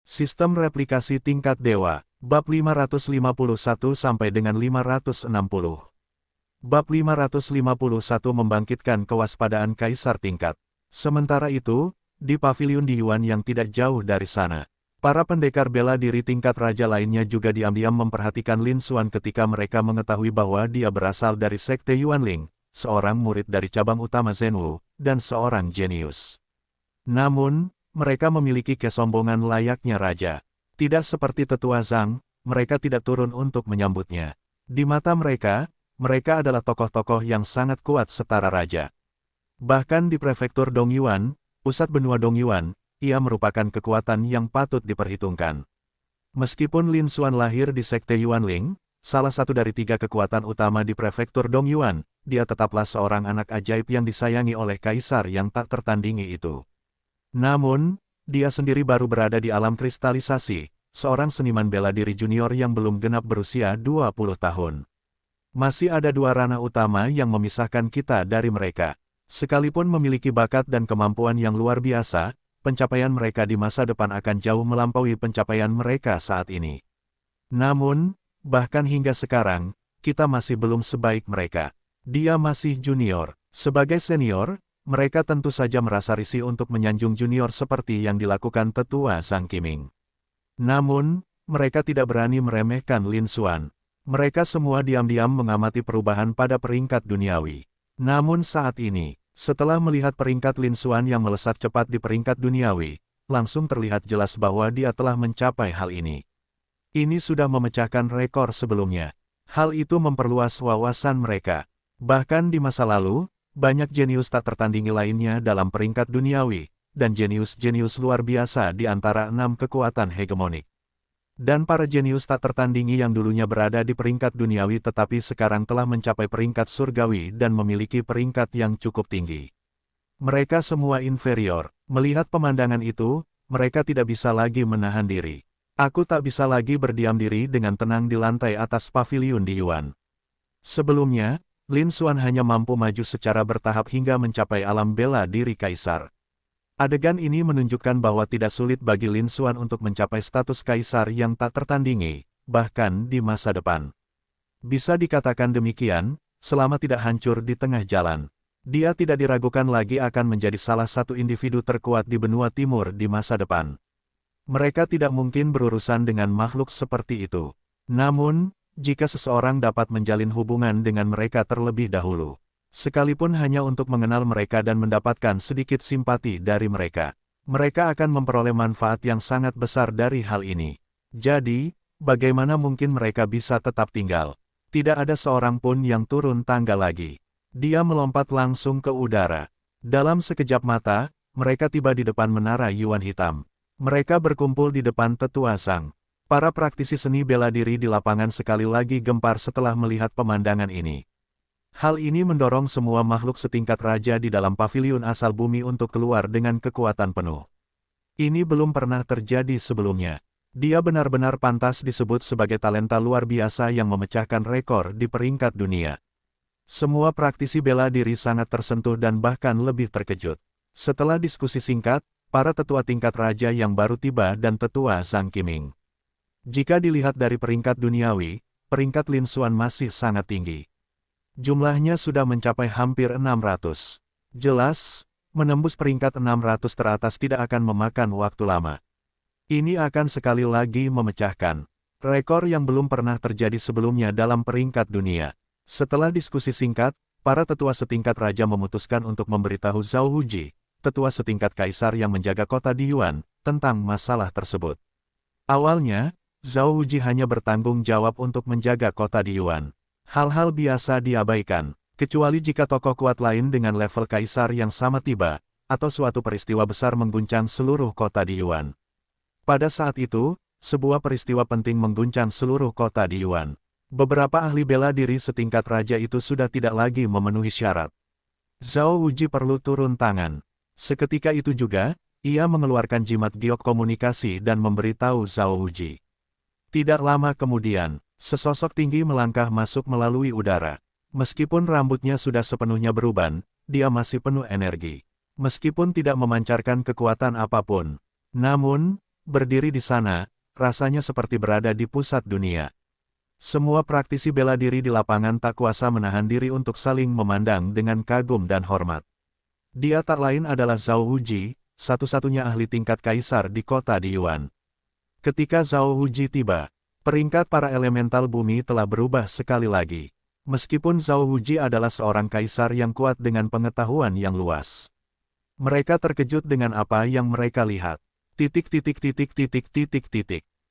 Sistem replikasi tingkat dewa, bab 551 sampai dengan 560. Bab 551 membangkitkan kewaspadaan kaisar tingkat. Sementara itu, di paviliun di Yuan yang tidak jauh dari sana, para pendekar bela diri tingkat raja lainnya juga diam-diam memperhatikan Lin Xuan ketika mereka mengetahui bahwa dia berasal dari sekte Yuanling, seorang murid dari cabang utama Zhenwu, dan seorang jenius. Namun, mereka memiliki kesombongan layaknya raja. Tidak seperti tetua Zhang, mereka tidak turun untuk menyambutnya. Di mata mereka adalah tokoh-tokoh yang sangat kuat setara raja. Bahkan di prefektur Dongyuan, pusat benua Dongyuan, ia merupakan kekuatan yang patut diperhitungkan. Meskipun Lin Xuan lahir di sekte Yuanling, salah satu dari 3 kekuatan utama di prefektur Dongyuan, dia tetaplah seorang anak ajaib yang disayangi oleh kaisar yang tak tertandingi itu. Namun, dia sendiri baru berada di alam kristalisasi, seorang seniman bela diri junior yang belum genap berusia 20 tahun. Masih ada 2 ranah utama yang memisahkan kita dari mereka. Sekalipun memiliki bakat dan kemampuan yang luar biasa, pencapaian mereka di masa depan akan jauh melampaui pencapaian mereka saat ini. Namun, bahkan hingga sekarang, kita masih belum sebaik mereka. Dia masih junior. Sebagai senior, mereka tentu saja merasa risih untuk menyanjung junior seperti yang dilakukan tetua Zhang Qiming. Namun, mereka tidak berani meremehkan Lin Xuan. Mereka semua diam-diam mengamati perubahan pada peringkat duniawi. Namun saat ini, setelah melihat peringkat Lin Xuan yang melesat cepat di peringkat duniawi, langsung terlihat jelas bahwa dia telah mencapai hal ini. Ini sudah memecahkan rekor sebelumnya. Hal itu memperluas wawasan mereka. Bahkan di masa lalu, banyak jenius tak tertandingi lainnya dalam peringkat duniawi, dan jenius-jenius luar biasa di antara 6 kekuatan hegemonik. Dan para jenius tak tertandingi yang dulunya berada di peringkat duniawi tetapi sekarang telah mencapai peringkat surgawi dan memiliki peringkat yang cukup tinggi. Mereka semua inferior. Melihat pemandangan itu, mereka tidak bisa lagi menahan diri. Aku tak bisa lagi berdiam diri dengan tenang di lantai atas paviliun di Yuan. Sebelumnya, Lin Xuan hanya mampu maju secara bertahap hingga mencapai alam bela diri kaisar. Adegan ini menunjukkan bahwa tidak sulit bagi Lin Xuan untuk mencapai status kaisar yang tak tertandingi, bahkan di masa depan. Bisa dikatakan demikian, selama tidak hancur di tengah jalan. Dia tidak diragukan lagi akan menjadi salah satu individu terkuat di benua timur di masa depan. Mereka tidak mungkin berurusan dengan makhluk seperti itu. Namun, jika seseorang dapat menjalin hubungan dengan mereka terlebih dahulu, sekalipun hanya untuk mengenal mereka dan mendapatkan sedikit simpati dari mereka, mereka akan memperoleh manfaat yang sangat besar dari hal ini. Jadi, bagaimana mungkin mereka bisa tetap tinggal? Tidak ada seorang pun yang turun tangga lagi. Dia melompat langsung ke udara. Dalam sekejap mata, mereka tiba di depan menara Yuan Hitam. Mereka berkumpul di depan tetua Zhang. Para praktisi seni bela diri di lapangan sekali lagi gempar setelah melihat pemandangan ini. Hal ini mendorong semua makhluk setingkat raja di dalam paviliun asal bumi untuk keluar dengan kekuatan penuh. Ini belum pernah terjadi sebelumnya. Dia benar-benar pantas disebut sebagai talenta luar biasa yang memecahkan rekor di peringkat dunia. Semua praktisi bela diri sangat tersentuh dan bahkan lebih terkejut. Setelah diskusi singkat, para tetua tingkat raja yang baru tiba dan tetua Zhang Qiming. Jika dilihat dari peringkat duniawi, peringkat Lin Xuan masih sangat tinggi. Jumlahnya sudah mencapai hampir 600. Jelas, menembus peringkat 600 teratas tidak akan memakan waktu lama. Ini akan sekali lagi memecahkan rekor yang belum pernah terjadi sebelumnya dalam peringkat dunia. Setelah diskusi singkat, para tetua setingkat raja memutuskan untuk memberitahu Zhao Huji, tetua setingkat kaisar yang menjaga kota di Yuan, tentang masalah tersebut. Awalnya, Zhao Huji hanya bertanggung jawab untuk menjaga kota di Yuan. Hal-hal biasa diabaikan, kecuali jika tokoh kuat lain dengan level kaisar yang sama tiba, atau suatu peristiwa besar mengguncang seluruh kota di Yuan. Pada saat itu, sebuah peristiwa penting mengguncang seluruh kota di Yuan. Beberapa ahli bela diri setingkat raja itu sudah tidak lagi memenuhi syarat. Zhao Huji perlu turun tangan. Seketika itu juga, ia mengeluarkan jimat giok komunikasi dan memberitahu Zhao Huji. Tidak lama kemudian, sesosok tinggi melangkah masuk melalui udara. Meskipun rambutnya sudah sepenuhnya beruban, dia masih penuh energi. Meskipun tidak memancarkan kekuatan apapun. Namun, berdiri di sana, rasanya seperti berada di pusat dunia. Semua praktisi bela diri di lapangan tak kuasa menahan diri untuk saling memandang dengan kagum dan hormat. Dia tak lain adalah Zhao Wuji, satu-satunya ahli tingkat kaisar di kota di Yuan. Ketika Zhao Wuji tiba, peringkat para elemental bumi telah berubah sekali lagi. Meskipun Zhao Wuji adalah seorang kaisar yang kuat dengan pengetahuan yang luas. Mereka terkejut dengan apa yang mereka lihat.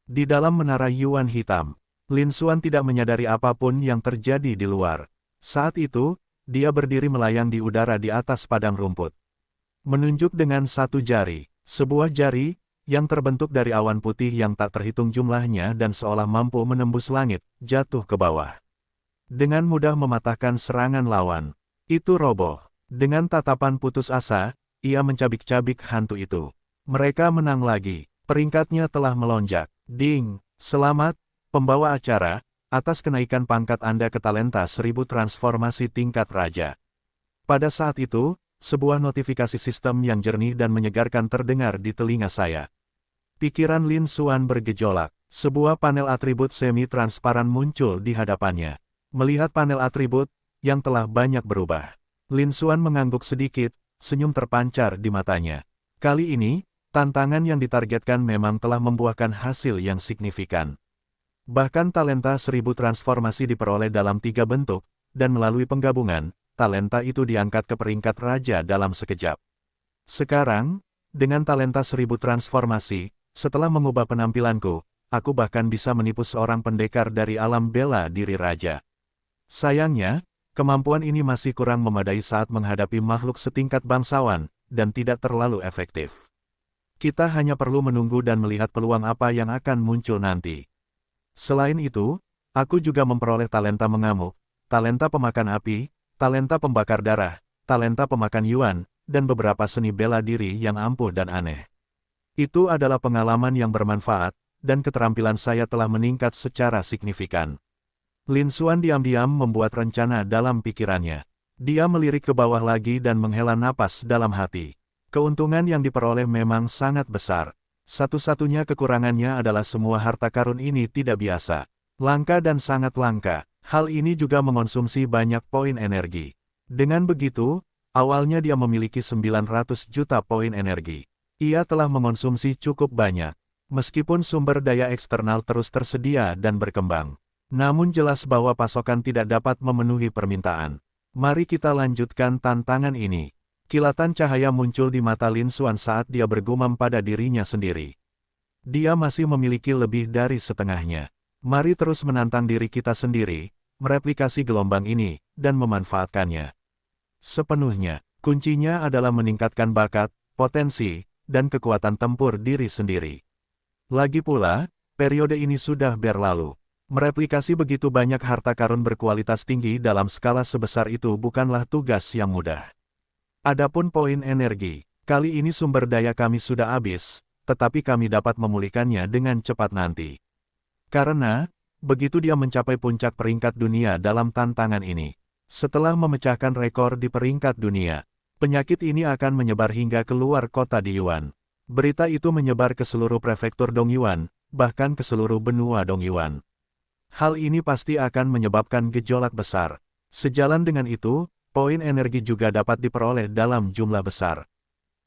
Di dalam menara Yuan hitam, Lin Xuan tidak menyadari apapun yang terjadi di luar. Saat itu, dia berdiri melayang di udara di atas padang rumput. Menunjuk dengan satu jari, sebuah jari, yang terbentuk dari awan putih yang tak terhitung jumlahnya dan seolah mampu menembus langit, jatuh ke bawah. Dengan mudah mematahkan serangan lawan. Itu roboh. Dengan tatapan putus asa, ia mencabik-cabik hantu itu. Mereka menang lagi. Peringkatnya telah melonjak. Ding! Selamat, pembawa acara, atas kenaikan pangkat Anda ke talenta 1000 transformasi tingkat raja. Pada saat itu, sebuah notifikasi sistem yang jernih dan menyegarkan terdengar di telinga saya. Pikiran Lin Xuan bergejolak. Sebuah panel atribut semi-transparan muncul di hadapannya. Melihat panel atribut, yang telah banyak berubah. Lin Xuan mengangguk sedikit, senyum terpancar di matanya. Kali ini, tantangan yang ditargetkan memang telah membuahkan hasil yang signifikan. Bahkan talenta 1000 transformasi diperoleh dalam 3 bentuk, dan melalui penggabungan, talenta itu diangkat ke peringkat raja dalam sekejap. Sekarang, dengan talenta 1000 transformasi, setelah mengubah penampilanku, aku bahkan bisa menipu seorang pendekar dari alam bela diri raja. Sayangnya, kemampuan ini masih kurang memadai saat menghadapi makhluk setingkat bangsawan, dan tidak terlalu efektif. Kita hanya perlu menunggu dan melihat peluang apa yang akan muncul nanti. Selain itu, aku juga memperoleh talenta mengamuk, talenta pemakan api, talenta pembakar darah, talenta pemakan yuan, dan beberapa seni bela diri yang ampuh dan aneh. Itu adalah pengalaman yang bermanfaat, dan keterampilan saya telah meningkat secara signifikan. Lin Xuan diam-diam membuat rencana dalam pikirannya. Dia melirik ke bawah lagi dan menghela napas dalam hati. Keuntungan yang diperoleh memang sangat besar. Satu-satunya kekurangannya adalah semua harta karun ini tidak biasa. Langka dan sangat langka. Hal ini juga mengonsumsi banyak poin energi. Dengan begitu, awalnya dia memiliki 900 juta poin energi. Ia telah mengonsumsi cukup banyak. Meskipun sumber daya eksternal terus tersedia dan berkembang. Namun jelas bahwa pasokan tidak dapat memenuhi permintaan. Mari kita lanjutkan tantangan ini. Kilatan cahaya muncul di mata Lin Xuan saat dia bergumam pada dirinya sendiri. Dia masih memiliki lebih dari setengahnya. Mari terus menantang diri kita sendiri, mereplikasi gelombang ini, dan memanfaatkannya sepenuhnya. Kuncinya adalah meningkatkan bakat, potensi, dan kekuatan tempur diri sendiri. Lagi pula, periode ini sudah berlalu. Mereplikasi begitu banyak harta karun berkualitas tinggi dalam skala sebesar itu bukanlah tugas yang mudah. Adapun poin energi, kali ini sumber daya kami sudah habis, tetapi kami dapat memulihkannya dengan cepat nanti. Karena, begitu dia mencapai puncak peringkat dunia dalam tantangan ini, setelah memecahkan rekor di peringkat dunia, penyakit ini akan menyebar hingga keluar kota di Yuan. Berita itu menyebar ke seluruh prefektur Dongyuan, bahkan ke seluruh benua Dongyuan. Hal ini pasti akan menyebabkan gejolak besar. Sejalan dengan itu, poin energi juga dapat diperoleh dalam jumlah besar.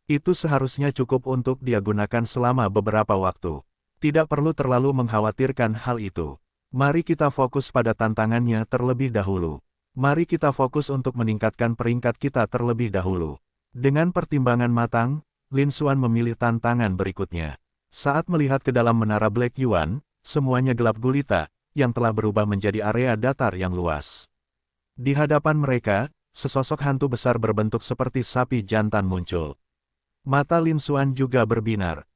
Itu seharusnya cukup untuk dia gunakan selama beberapa waktu. Tidak perlu terlalu mengkhawatirkan hal itu. Mari kita fokus pada tantangannya terlebih dahulu. Mari kita fokus untuk meningkatkan peringkat kita terlebih dahulu. Dengan pertimbangan matang, Lin Xuan memilih tantangan berikutnya. Saat melihat ke dalam menara Black Yuan, semuanya gelap gulita, yang telah berubah menjadi area datar yang luas. Di hadapan mereka, sesosok hantu besar berbentuk seperti sapi jantan muncul. Mata Lin Xuan juga berbinar.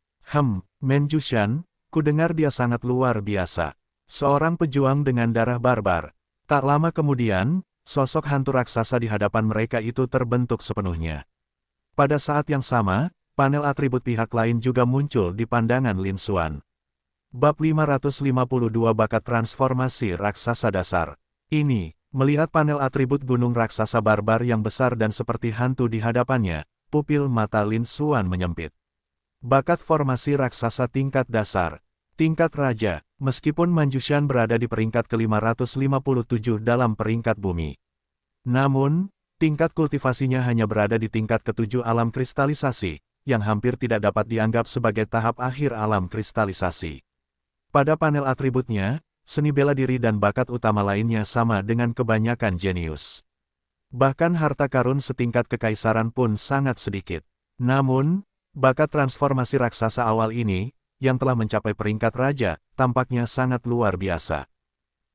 Menjushan, kudengar dia sangat luar biasa. Seorang pejuang dengan darah barbar. Tak lama kemudian, sosok hantu raksasa di hadapan mereka itu terbentuk sepenuhnya. Pada saat yang sama, panel atribut pihak lain juga muncul di pandangan Lin Xuan. Bab 552 Bakat Transformasi Raksasa Dasar. Ini, melihat panel atribut gunung raksasa barbar yang besar dan seperti hantu di hadapannya, pupil mata Lin Xuan menyempit. Bakat formasi raksasa tingkat dasar. Tingkat raja, meskipun Manjushan berada di peringkat ke-557 dalam peringkat bumi. Namun, tingkat kultivasinya hanya berada di tingkat ke-7 alam kristalisasi, yang hampir tidak dapat dianggap sebagai tahap akhir alam kristalisasi. Pada panel atributnya, seni bela diri dan bakat utama lainnya sama dengan kebanyakan jenius. Bahkan harta karun setingkat kekaisaran pun sangat sedikit. Namun, bakat transformasi raksasa awal ini, yang telah mencapai peringkat raja, tampaknya sangat luar biasa.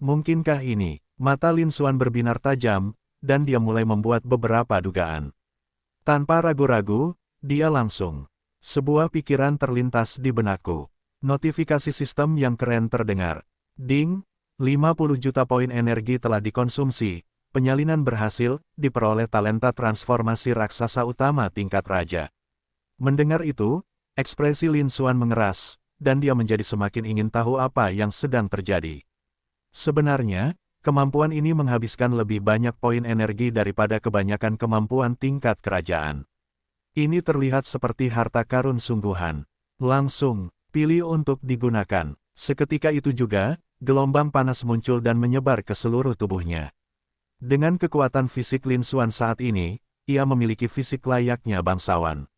Mungkinkah ini? Mata Lin Xuan berbinar tajam, dan dia mulai membuat beberapa dugaan. Tanpa ragu-ragu, dia langsung. Sebuah pikiran terlintas di benakku. Notifikasi sistem yang keren terdengar. Ding, 50 juta poin energi telah dikonsumsi, penyalinan berhasil, diperoleh talenta transformasi raksasa utama tingkat raja. Mendengar itu, ekspresi Lin Xuan mengeras, dan dia menjadi semakin ingin tahu apa yang sedang terjadi. Sebenarnya, kemampuan ini menghabiskan lebih banyak poin energi daripada kebanyakan kemampuan tingkat kerajaan. Ini terlihat seperti harta karun sungguhan. Langsung, pilih untuk digunakan. Seketika itu juga, gelombang panas muncul dan menyebar ke seluruh tubuhnya. Dengan kekuatan fisik Lin Xuan saat ini, ia memiliki fisik layaknya bangsawan.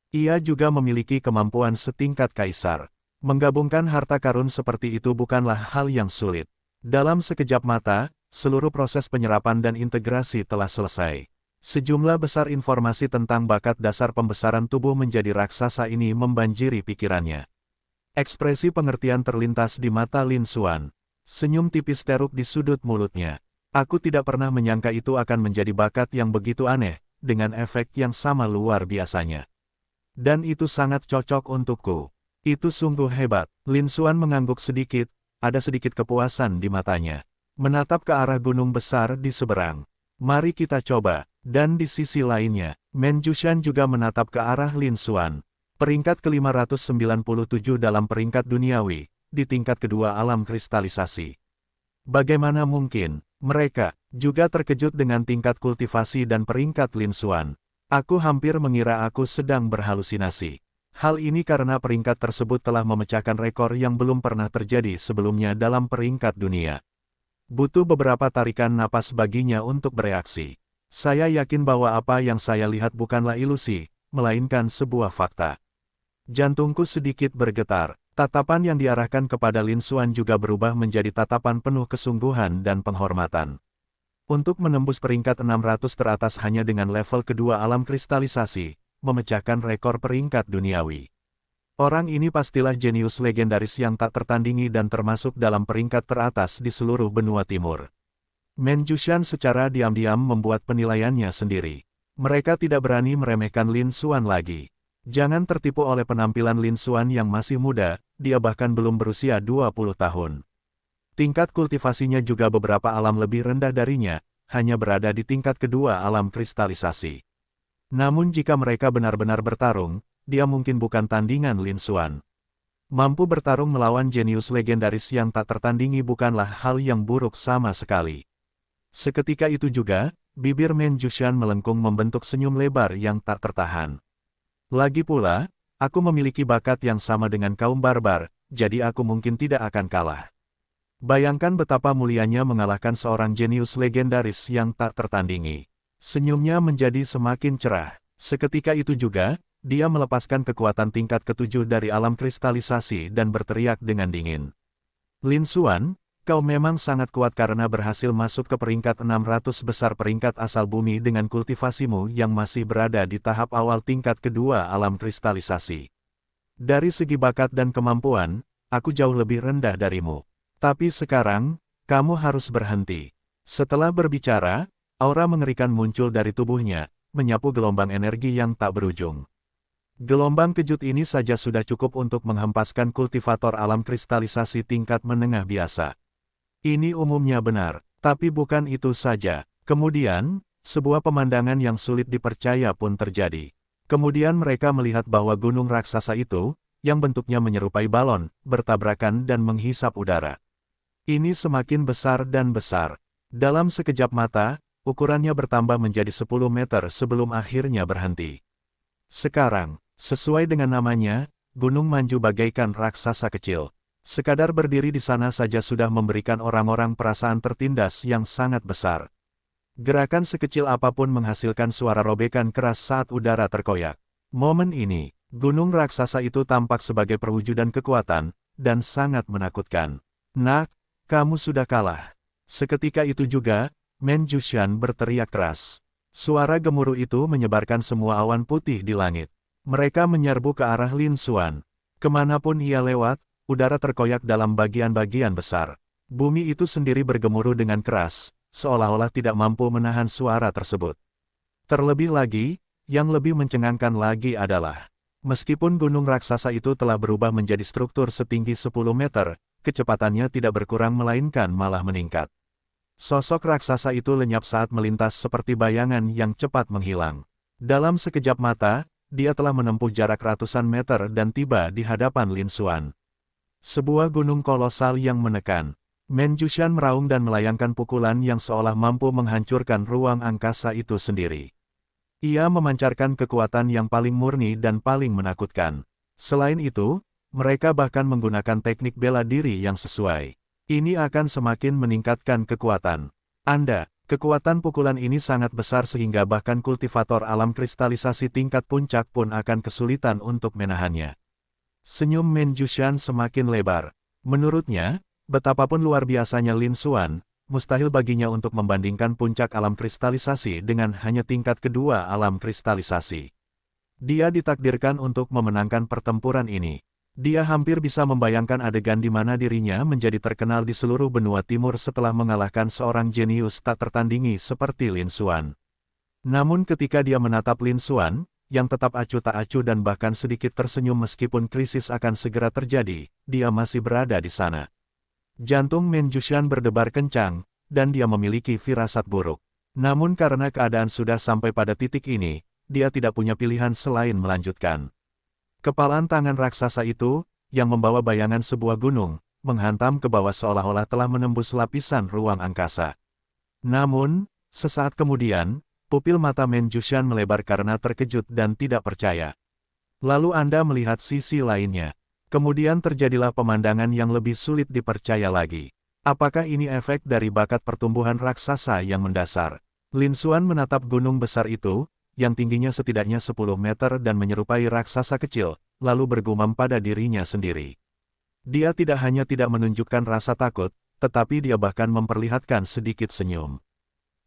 Ia juga memiliki kemampuan setingkat kaisar. Menggabungkan harta karun seperti itu bukanlah hal yang sulit. Dalam sekejap mata, seluruh proses penyerapan dan integrasi telah selesai. Sejumlah besar informasi tentang bakat dasar pembesaran tubuh menjadi raksasa ini membanjiri pikirannya. Ekspresi pengertian terlintas di mata Lin Xuan. Senyum tipis teruk di sudut mulutnya. Aku tidak pernah menyangka itu akan menjadi bakat yang begitu aneh, dengan efek yang sama luar biasanya. Dan itu sangat cocok untukku. Itu sungguh hebat. Lin Xuan mengangguk sedikit, ada sedikit kepuasan di matanya. Menatap ke arah gunung besar di seberang. Mari kita coba. Dan di sisi lainnya, Manjushan juga menatap ke arah Lin Xuan. Peringkat ke-597 dalam peringkat duniawi, di tingkat kedua alam kristalisasi. Bagaimana mungkin, mereka juga terkejut dengan tingkat kultivasi dan peringkat Lin Xuan. Aku hampir mengira aku sedang berhalusinasi. Hal ini karena peringkat tersebut telah memecahkan rekor yang belum pernah terjadi sebelumnya dalam peringkat dunia. Butuh beberapa tarikan napas baginya untuk bereaksi. Saya yakin bahwa apa yang saya lihat bukanlah ilusi, melainkan sebuah fakta. Jantungku sedikit bergetar. Tatapan yang diarahkan kepada Lin Xuan juga berubah menjadi tatapan penuh kesungguhan dan penghormatan. Untuk menembus peringkat 600 teratas hanya dengan level kedua alam kristalisasi, memecahkan rekor peringkat duniawi. Orang ini pastilah jenius legendaris yang tak tertandingi dan termasuk dalam peringkat teratas di seluruh benua timur. Manjushan secara diam-diam membuat penilaiannya sendiri. Mereka tidak berani meremehkan Lin Xuan lagi. Jangan tertipu oleh penampilan Lin Xuan yang masih muda, dia bahkan belum berusia 20 tahun. Tingkat kultivasinya juga beberapa alam lebih rendah darinya, hanya berada di tingkat kedua alam kristalisasi. Namun jika mereka benar-benar bertarung, dia mungkin bukan tandingan Lin Xuan. Mampu bertarung melawan jenius legendaris yang tak tertandingi bukanlah hal yang buruk sama sekali. Seketika itu juga, bibir Manjushan melengkung membentuk senyum lebar yang tak tertahan. Lagi pula, aku memiliki bakat yang sama dengan kaum barbar, jadi aku mungkin tidak akan kalah. Bayangkan betapa mulianya mengalahkan seorang jenius legendaris yang tak tertandingi. Senyumnya menjadi semakin cerah. Seketika itu juga, dia melepaskan kekuatan tingkat ke-7 dari alam kristalisasi dan berteriak dengan dingin. Lin Xuan, kau memang sangat kuat karena berhasil masuk ke peringkat 600 besar peringkat asal bumi dengan kultivasimu yang masih berada di tahap awal tingkat kedua alam kristalisasi. Dari segi bakat dan kemampuan, aku jauh lebih rendah darimu. Tapi sekarang, kamu harus berhenti. Setelah berbicara, aura mengerikan muncul dari tubuhnya, menyapu gelombang energi yang tak berujung. Gelombang kejut ini saja sudah cukup untuk menghempaskan kultivator alam kristalisasi tingkat menengah biasa. Ini umumnya benar, tapi bukan itu saja. Kemudian, sebuah pemandangan yang sulit dipercaya pun terjadi. Kemudian mereka melihat bahwa gunung raksasa itu, yang bentuknya menyerupai balon, bertabrakan dan menghisap udara. Ini semakin besar dan besar. Dalam sekejap mata, ukurannya bertambah menjadi 10 meter sebelum akhirnya berhenti. Sekarang, Sesuai dengan namanya, Gunung Manju bagaikan raksasa kecil. Sekadar berdiri di sana saja sudah memberikan orang-orang perasaan tertindas yang sangat besar. Gerakan sekecil apapun menghasilkan suara robekan keras saat udara terkoyak. Momen ini, gunung raksasa itu tampak sebagai perwujudan kekuatan, dan sangat menakutkan. Nak, kamu sudah kalah. Seketika itu juga, Men Jushan berteriak keras. Suara gemuruh itu menyebarkan semua awan putih di langit. Mereka menyerbu ke arah Lin Xuan. Kemanapun ia lewat, udara terkoyak dalam bagian-bagian besar. Bumi itu sendiri bergemuruh dengan keras, seolah-olah tidak mampu menahan suara tersebut. Terlebih lagi, yang lebih mencengangkan lagi adalah, meskipun gunung raksasa itu telah berubah menjadi struktur setinggi 10 meter, kecepatannya tidak berkurang melainkan malah meningkat. Sosok raksasa itu lenyap saat melintas seperti bayangan yang cepat menghilang. Dalam sekejap mata, dia telah menempuh jarak ratusan meter dan tiba di hadapan Lin Xuan. Sebuah gunung kolosal yang menekan. Men Jushan meraung dan melayangkan pukulan yang seolah mampu menghancurkan ruang angkasa itu sendiri. Ia memancarkan kekuatan yang paling murni dan paling menakutkan. Selain itu, mereka bahkan menggunakan teknik bela diri yang sesuai. Ini akan semakin meningkatkan kekuatan Anda. Kekuatan pukulan ini sangat besar sehingga bahkan kultivator alam kristalisasi tingkat puncak pun akan kesulitan untuk menahannya. Senyum Men Jushan semakin lebar. Menurutnya, betapapun luar biasanya Lin Xuan, mustahil baginya untuk membandingkan puncak alam kristalisasi dengan hanya tingkat kedua alam kristalisasi. Dia ditakdirkan untuk memenangkan pertempuran ini. Dia hampir bisa membayangkan adegan di mana dirinya menjadi terkenal di seluruh benua timur setelah mengalahkan seorang jenius tak tertandingi seperti Lin Xuan. Namun ketika dia menatap Lin Xuan, yang tetap acuh tak acuh dan bahkan sedikit tersenyum meskipun krisis akan segera terjadi, dia masih berada di sana. Jantung Men Jushan berdebar kencang, dan dia memiliki firasat buruk. Namun karena keadaan sudah sampai pada titik ini, dia tidak punya pilihan selain melanjutkan. Kepalan tangan raksasa itu, yang membawa bayangan sebuah gunung, menghantam ke bawah seolah-olah telah menembus lapisan ruang angkasa. Namun, sesaat kemudian, pupil mata Men Jushan melebar karena terkejut dan tidak percaya. Lalu Anda melihat sisi lainnya. Kemudian terjadilah pemandangan yang lebih sulit dipercaya lagi. Apakah ini efek dari bakat pertumbuhan raksasa yang mendasar? Lin Xuan menatap gunung besar itu, yang tingginya setidaknya 10 meter dan menyerupai raksasa kecil, lalu bergumam pada dirinya sendiri. Dia tidak hanya tidak menunjukkan rasa takut, tetapi dia bahkan memperlihatkan sedikit senyum.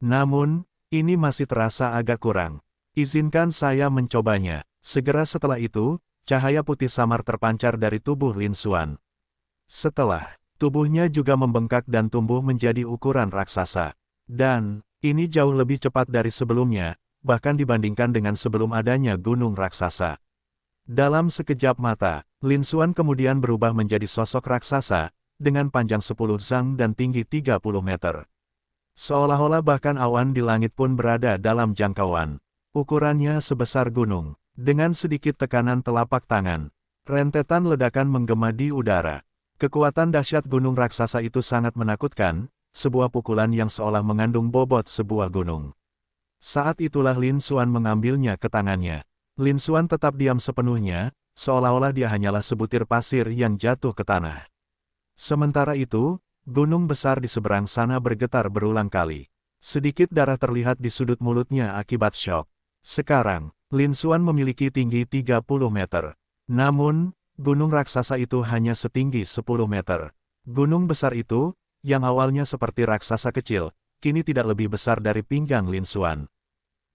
Namun, ini masih terasa agak kurang. Izinkan saya mencobanya. Segera setelah itu, cahaya putih samar terpancar dari tubuh Lin Xuan. Setelah, tubuhnya juga membengkak dan tumbuh menjadi ukuran raksasa. Dan, ini jauh lebih cepat dari sebelumnya, bahkan dibandingkan dengan sebelum adanya gunung raksasa. Dalam sekejap mata, Lin Xuan kemudian berubah menjadi sosok raksasa, dengan panjang 10 zang dan tinggi 30 meter. Seolah-olah bahkan awan di langit pun berada dalam jangkauan. Ukurannya sebesar gunung. Dengan sedikit tekanan telapak tangan, rentetan ledakan menggema di udara. Kekuatan dahsyat gunung raksasa itu sangat menakutkan, sebuah pukulan yang seolah mengandung bobot sebuah gunung. Saat itulah Lin Xuan mengambilnya ke tangannya. Lin Xuan tetap diam sepenuhnya, seolah-olah dia hanyalah sebutir pasir yang jatuh ke tanah. Sementara itu, gunung besar di seberang sana bergetar berulang kali. Sedikit darah terlihat di sudut mulutnya akibat syok. Sekarang, Lin Xuan memiliki tinggi 30 meter. Namun, gunung raksasa itu hanya setinggi 10 meter. Gunung besar itu, yang awalnya seperti raksasa kecil, kini tidak lebih besar dari pinggang Lin Xuan.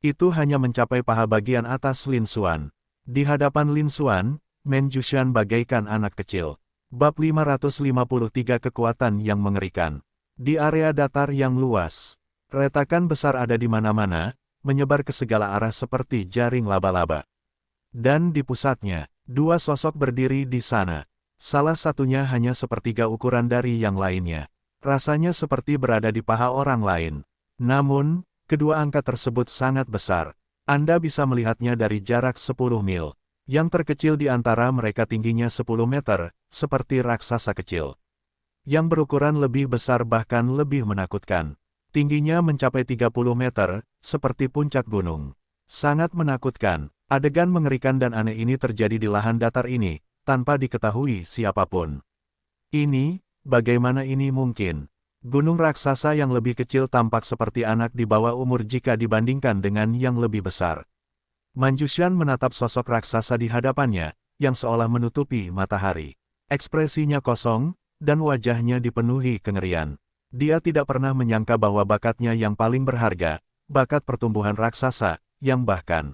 Itu hanya mencapai paha bagian atas Lin Xuan. Di hadapan Lin Xuan, Men Jushan bagaikan anak kecil. Bab 553 Kekuatan yang mengerikan. Di area datar yang luas, retakan besar ada di mana-mana, menyebar ke segala arah seperti jaring laba-laba. Dan di pusatnya, dua sosok berdiri di sana. Salah satunya hanya sepertiga ukuran dari yang lainnya. Rasanya seperti berada di paha orang lain. Namun, kedua angka tersebut sangat besar. Anda bisa melihatnya dari jarak 10 mil. Yang terkecil di antara mereka tingginya 10 meter, seperti raksasa kecil. Yang berukuran lebih besar bahkan lebih menakutkan. Tingginya mencapai 30 meter, seperti puncak gunung. Sangat menakutkan. Adegan mengerikan dan aneh ini terjadi di lahan datar ini, tanpa diketahui siapapun. Ini, bagaimana ini mungkin? Gunung raksasa yang lebih kecil tampak seperti anak di bawah umur jika dibandingkan dengan yang lebih besar. Manjushan menatap sosok raksasa di hadapannya, yang seolah menutupi matahari. Ekspresinya kosong, dan wajahnya dipenuhi kengerian. Dia tidak pernah menyangka bahwa bakatnya yang paling berharga, bakat pertumbuhan raksasa, yang bahkan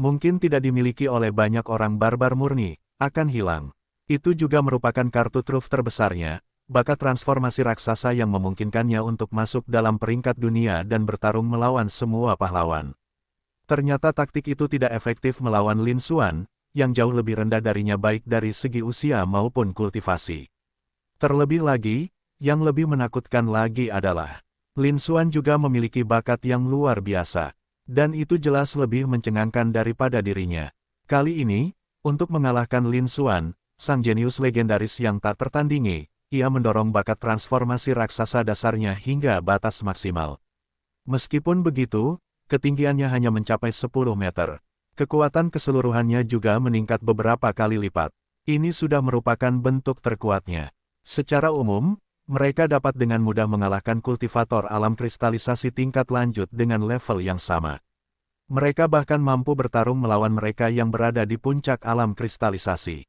mungkin tidak dimiliki oleh banyak orang barbar murni, akan hilang. Itu juga merupakan kartu truf terbesarnya, bakat transformasi raksasa yang memungkinkannya untuk masuk dalam peringkat dunia dan bertarung melawan semua pahlawan. Ternyata taktik itu tidak efektif melawan Lin Xuan, yang jauh lebih rendah darinya baik dari segi usia maupun kultivasi. Terlebih lagi, yang lebih menakutkan lagi adalah, Lin Xuan juga memiliki bakat yang luar biasa. Dan itu jelas lebih mencengangkan daripada dirinya. Kali ini, untuk mengalahkan Lin Xuan, sang jenius legendaris yang tak tertandingi, ia mendorong bakat transformasi raksasa dasarnya hingga batas maksimal. Meskipun begitu, ketinggiannya hanya mencapai 10 meter. Kekuatan keseluruhannya juga meningkat beberapa kali lipat. Ini sudah merupakan bentuk terkuatnya. Secara umum, mereka dapat dengan mudah mengalahkan kultivator alam kristalisasi tingkat lanjut dengan level yang sama. Mereka bahkan mampu bertarung melawan mereka yang berada di puncak alam kristalisasi.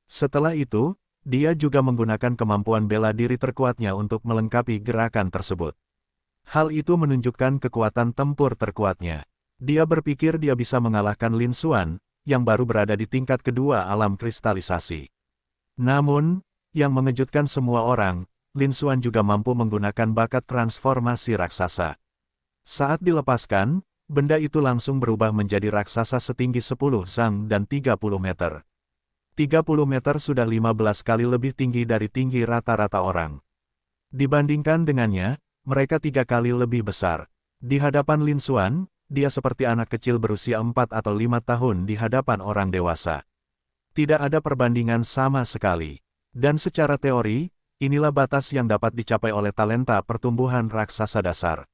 Setelah itu, dia juga menggunakan kemampuan bela diri terkuatnya untuk melengkapi gerakan tersebut. Hal itu menunjukkan kekuatan tempur terkuatnya. Dia berpikir dia bisa mengalahkan Lin Xuan, yang baru berada di tingkat kedua alam kristalisasi. Namun, yang mengejutkan semua orang, Lin Xuan juga mampu menggunakan bakat transformasi raksasa. Saat dilepaskan, benda itu langsung berubah menjadi raksasa setinggi 10 zang dan 30 meter. 30 meter sudah 15 kali lebih tinggi dari tinggi rata-rata orang. Dibandingkan dengannya, mereka 3 kali lebih besar. Di hadapan Lin Xuan, dia seperti anak kecil berusia 4 atau 5 tahun di hadapan orang dewasa. Tidak ada perbandingan sama sekali. Dan secara teori, inilah batas yang dapat dicapai oleh talenta pertumbuhan raksasa dasar.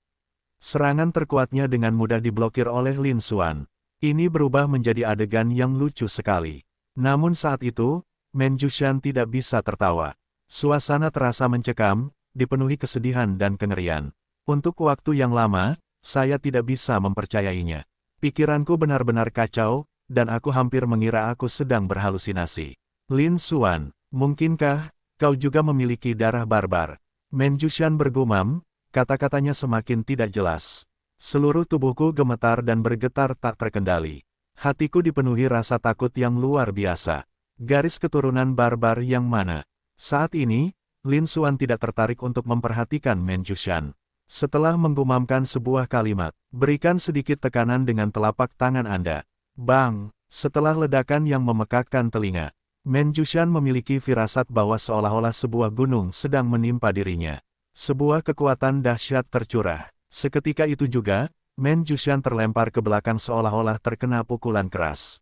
Serangan terkuatnya dengan mudah diblokir oleh Lin Xuan. Ini berubah menjadi adegan yang lucu sekali. Namun saat itu, Manjushan tidak bisa tertawa. Suasana terasa mencekam, dipenuhi kesedihan dan kengerian. Untuk waktu yang lama, saya tidak bisa mempercayainya. Pikiranku benar-benar kacau, dan aku hampir mengira aku sedang berhalusinasi. Lin Xuan, mungkinkah kau juga memiliki darah barbar? Manjushan bergumam, kata-katanya semakin tidak jelas. Seluruh tubuhku gemetar dan bergetar tak terkendali. Hatiku dipenuhi rasa takut yang luar biasa. Garis keturunan barbar yang mana? Saat ini, Lin Xuan tidak tertarik untuk memperhatikan Manjushan. Setelah menggumamkan sebuah kalimat, berikan sedikit tekanan dengan telapak tangan Anda. Bang! Setelah ledakan yang memekakkan telinga, Manjushan memiliki firasat bahwa seolah-olah sebuah gunung sedang menimpa dirinya. Sebuah kekuatan dahsyat tercurah. Seketika itu juga, Manjushan terlempar ke belakang seolah-olah terkena pukulan keras.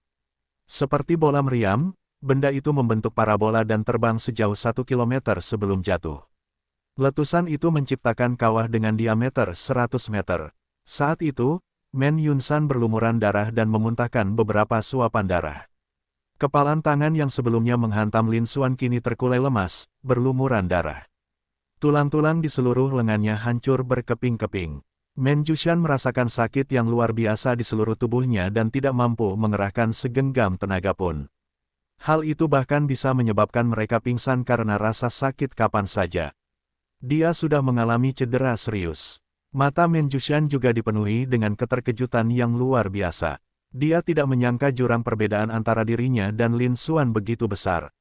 Seperti bola meriam, benda itu membentuk parabola dan terbang sejauh 1 kilometer sebelum jatuh. Letusan itu menciptakan kawah dengan diameter 100 meter. Saat itu, Man Yunsan berlumuran darah dan memuntahkan beberapa suapan darah. Kepalan tangan yang sebelumnya menghantam Lin Xuan kini terkulai lemas, berlumuran darah. Tulang-tulang di seluruh lengannya hancur berkeping-keping. Manjushan merasakan sakit yang luar biasa di seluruh tubuhnya dan tidak mampu mengerahkan segenggam tenaga pun. Hal itu bahkan bisa menyebabkan mereka pingsan karena rasa sakit kapan saja. Dia sudah mengalami cedera serius. Mata Manjushan juga dipenuhi dengan keterkejutan yang luar biasa. Dia tidak menyangka jurang perbedaan antara dirinya dan Lin Xuan begitu besar.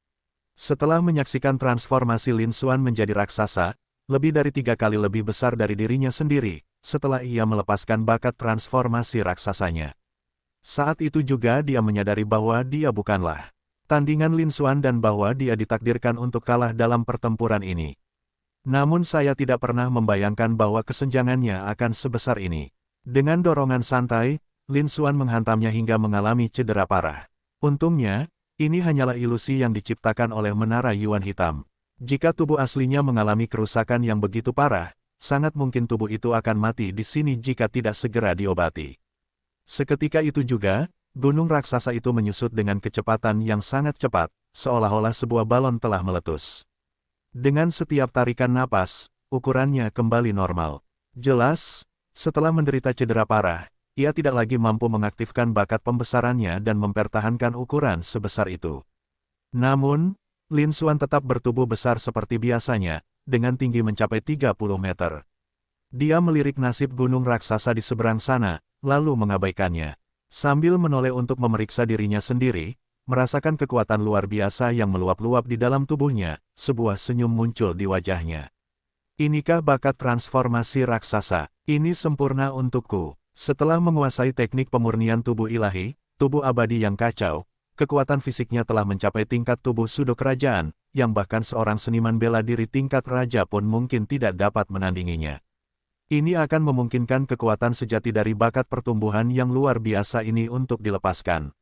Setelah menyaksikan transformasi Lin Xuan menjadi raksasa, lebih dari 3 kali lebih besar dari dirinya sendiri, setelah ia melepaskan bakat transformasi raksasanya. Saat itu juga dia menyadari bahwa dia bukanlah tandingan Lin Xuan dan bahwa dia ditakdirkan untuk kalah dalam pertempuran ini. Namun saya tidak pernah membayangkan bahwa kesenjangannya akan sebesar ini. Dengan dorongan santai, Lin Xuan menghantamnya hingga mengalami cedera parah. Untungnya, ini hanyalah ilusi yang diciptakan oleh menara Yuan hitam. Jika tubuh aslinya mengalami kerusakan yang begitu parah, sangat mungkin tubuh itu akan mati di sini jika tidak segera diobati. Seketika itu juga, gunung raksasa itu menyusut dengan kecepatan yang sangat cepat, seolah-olah sebuah balon telah meletus. Dengan setiap tarikan napas, ukurannya kembali normal. Jelas, setelah menderita cedera parah, ia tidak lagi mampu mengaktifkan bakat pembesarannya dan mempertahankan ukuran sebesar itu. Namun, Lin Xuan tetap bertubuh besar seperti biasanya, dengan tinggi mencapai 30 meter. Dia melirik nasib gunung raksasa di seberang sana, lalu mengabaikannya. Sambil menoleh untuk memeriksa dirinya sendiri, merasakan kekuatan luar biasa yang meluap-luap di dalam tubuhnya, sebuah senyum muncul di wajahnya. Inikah bakat transformasi raksasa? Ini sempurna untukku. Setelah menguasai teknik pemurnian tubuh ilahi, tubuh abadi yang kacau, kekuatan fisiknya telah mencapai tingkat tubuh sudo kerajaan, yang bahkan seorang seniman bela diri tingkat raja pun mungkin tidak dapat menandinginya. Ini akan memungkinkan kekuatan sejati dari bakat pertumbuhan yang luar biasa ini untuk dilepaskan.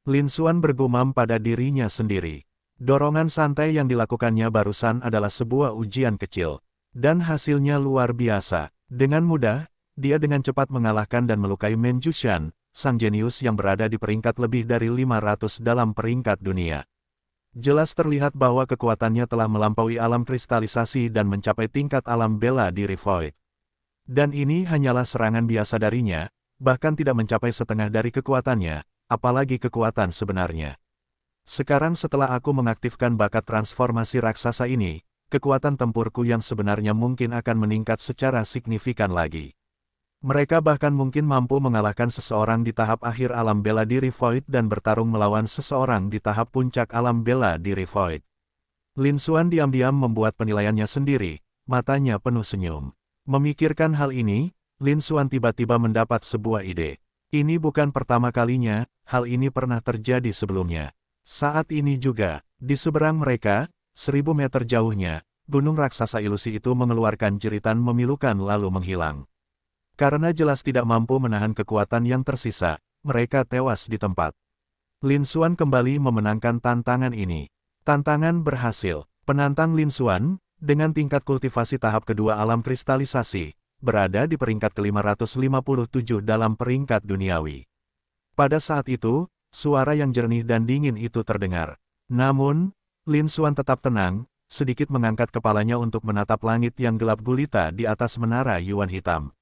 Lin Xuan bergumam pada dirinya sendiri. Dorongan santai yang dilakukannya barusan adalah sebuah ujian kecil. Dan hasilnya luar biasa. Dengan mudah, dia dengan cepat mengalahkan dan melukai Men Jushan, sang jenius yang berada di peringkat lebih dari 500 dalam peringkat dunia. Jelas terlihat bahwa kekuatannya telah melampaui alam kristalisasi dan mencapai tingkat alam bela diri void. Dan ini hanyalah serangan biasa darinya, bahkan tidak mencapai setengah dari kekuatannya, apalagi kekuatan sebenarnya. Sekarang setelah aku mengaktifkan bakat transformasi raksasa ini, kekuatan tempurku yang sebenarnya mungkin akan meningkat secara signifikan lagi. Mereka bahkan mungkin mampu mengalahkan seseorang di tahap akhir alam bela diri void dan bertarung melawan seseorang di tahap puncak alam bela diri void. Lin Xuan diam-diam membuat penilaiannya sendiri, matanya penuh senyum. Memikirkan hal ini, Lin Xuan tiba-tiba mendapat sebuah ide. Ini bukan pertama kalinya, hal ini pernah terjadi sebelumnya. Saat ini juga, di seberang mereka, 1000 meter jauhnya, gunung raksasa ilusi itu mengeluarkan jeritan memilukan lalu menghilang. Karena jelas tidak mampu menahan kekuatan yang tersisa, mereka tewas di tempat. Lin Xuan kembali memenangkan tantangan ini. Tantangan berhasil. Penantang Lin Xuan, dengan tingkat kultivasi tahap kedua alam kristalisasi, berada di peringkat ke-557 dalam peringkat duniawi. Pada saat itu, suara yang jernih dan dingin itu terdengar. Namun, Lin Xuan tetap tenang, sedikit mengangkat kepalanya untuk menatap langit yang gelap gulita di atas menara Yuan Hitam.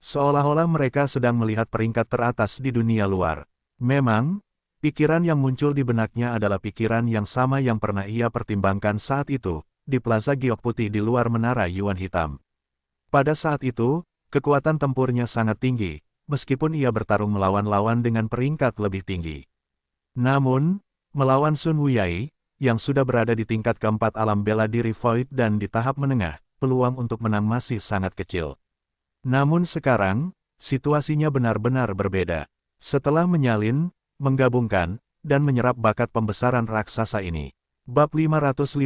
Seolah-olah mereka sedang melihat peringkat teratas di dunia luar. Memang, pikiran yang muncul di benaknya adalah pikiran yang sama yang pernah ia pertimbangkan saat itu, di Plaza Giok Putih di luar menara Yuan Hitam. Pada saat itu, kekuatan tempurnya sangat tinggi, meskipun ia bertarung melawan lawan dengan peringkat lebih tinggi. Namun, melawan Sun Wuyai, yang sudah berada di tingkat keempat alam bela diri void dan di tahap menengah, peluang untuk menang masih sangat kecil. Namun sekarang, situasinya benar-benar berbeda. Setelah menyalin, menggabungkan, dan menyerap bakat pembesaran raksasa ini. Bab 554-300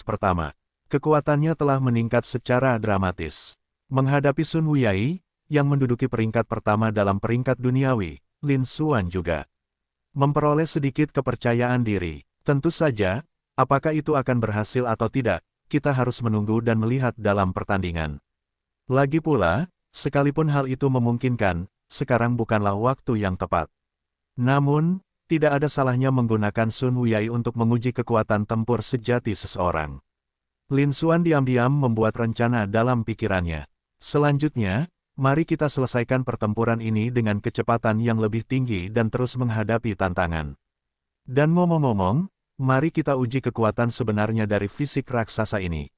pertama. Kekuatannya telah meningkat secara dramatis. Menghadapi Sun Wuyai, yang menduduki peringkat pertama dalam peringkat duniawi, Lin Xuan juga memperoleh sedikit kepercayaan diri. Tentu saja, apakah itu akan berhasil atau tidak, kita harus menunggu dan melihat dalam pertandingan. Lagi pula, sekalipun hal itu memungkinkan, sekarang bukanlah waktu yang tepat. Namun, tidak ada salahnya menggunakan Sun Wuyai untuk menguji kekuatan tempur sejati seseorang. Lin Xuan diam-diam membuat rencana dalam pikirannya. Selanjutnya, mari kita selesaikan pertempuran ini dengan kecepatan yang lebih tinggi dan terus menghadapi tantangan. Dan ngomong-ngomong, mari kita uji kekuatan sebenarnya dari fisik raksasa ini.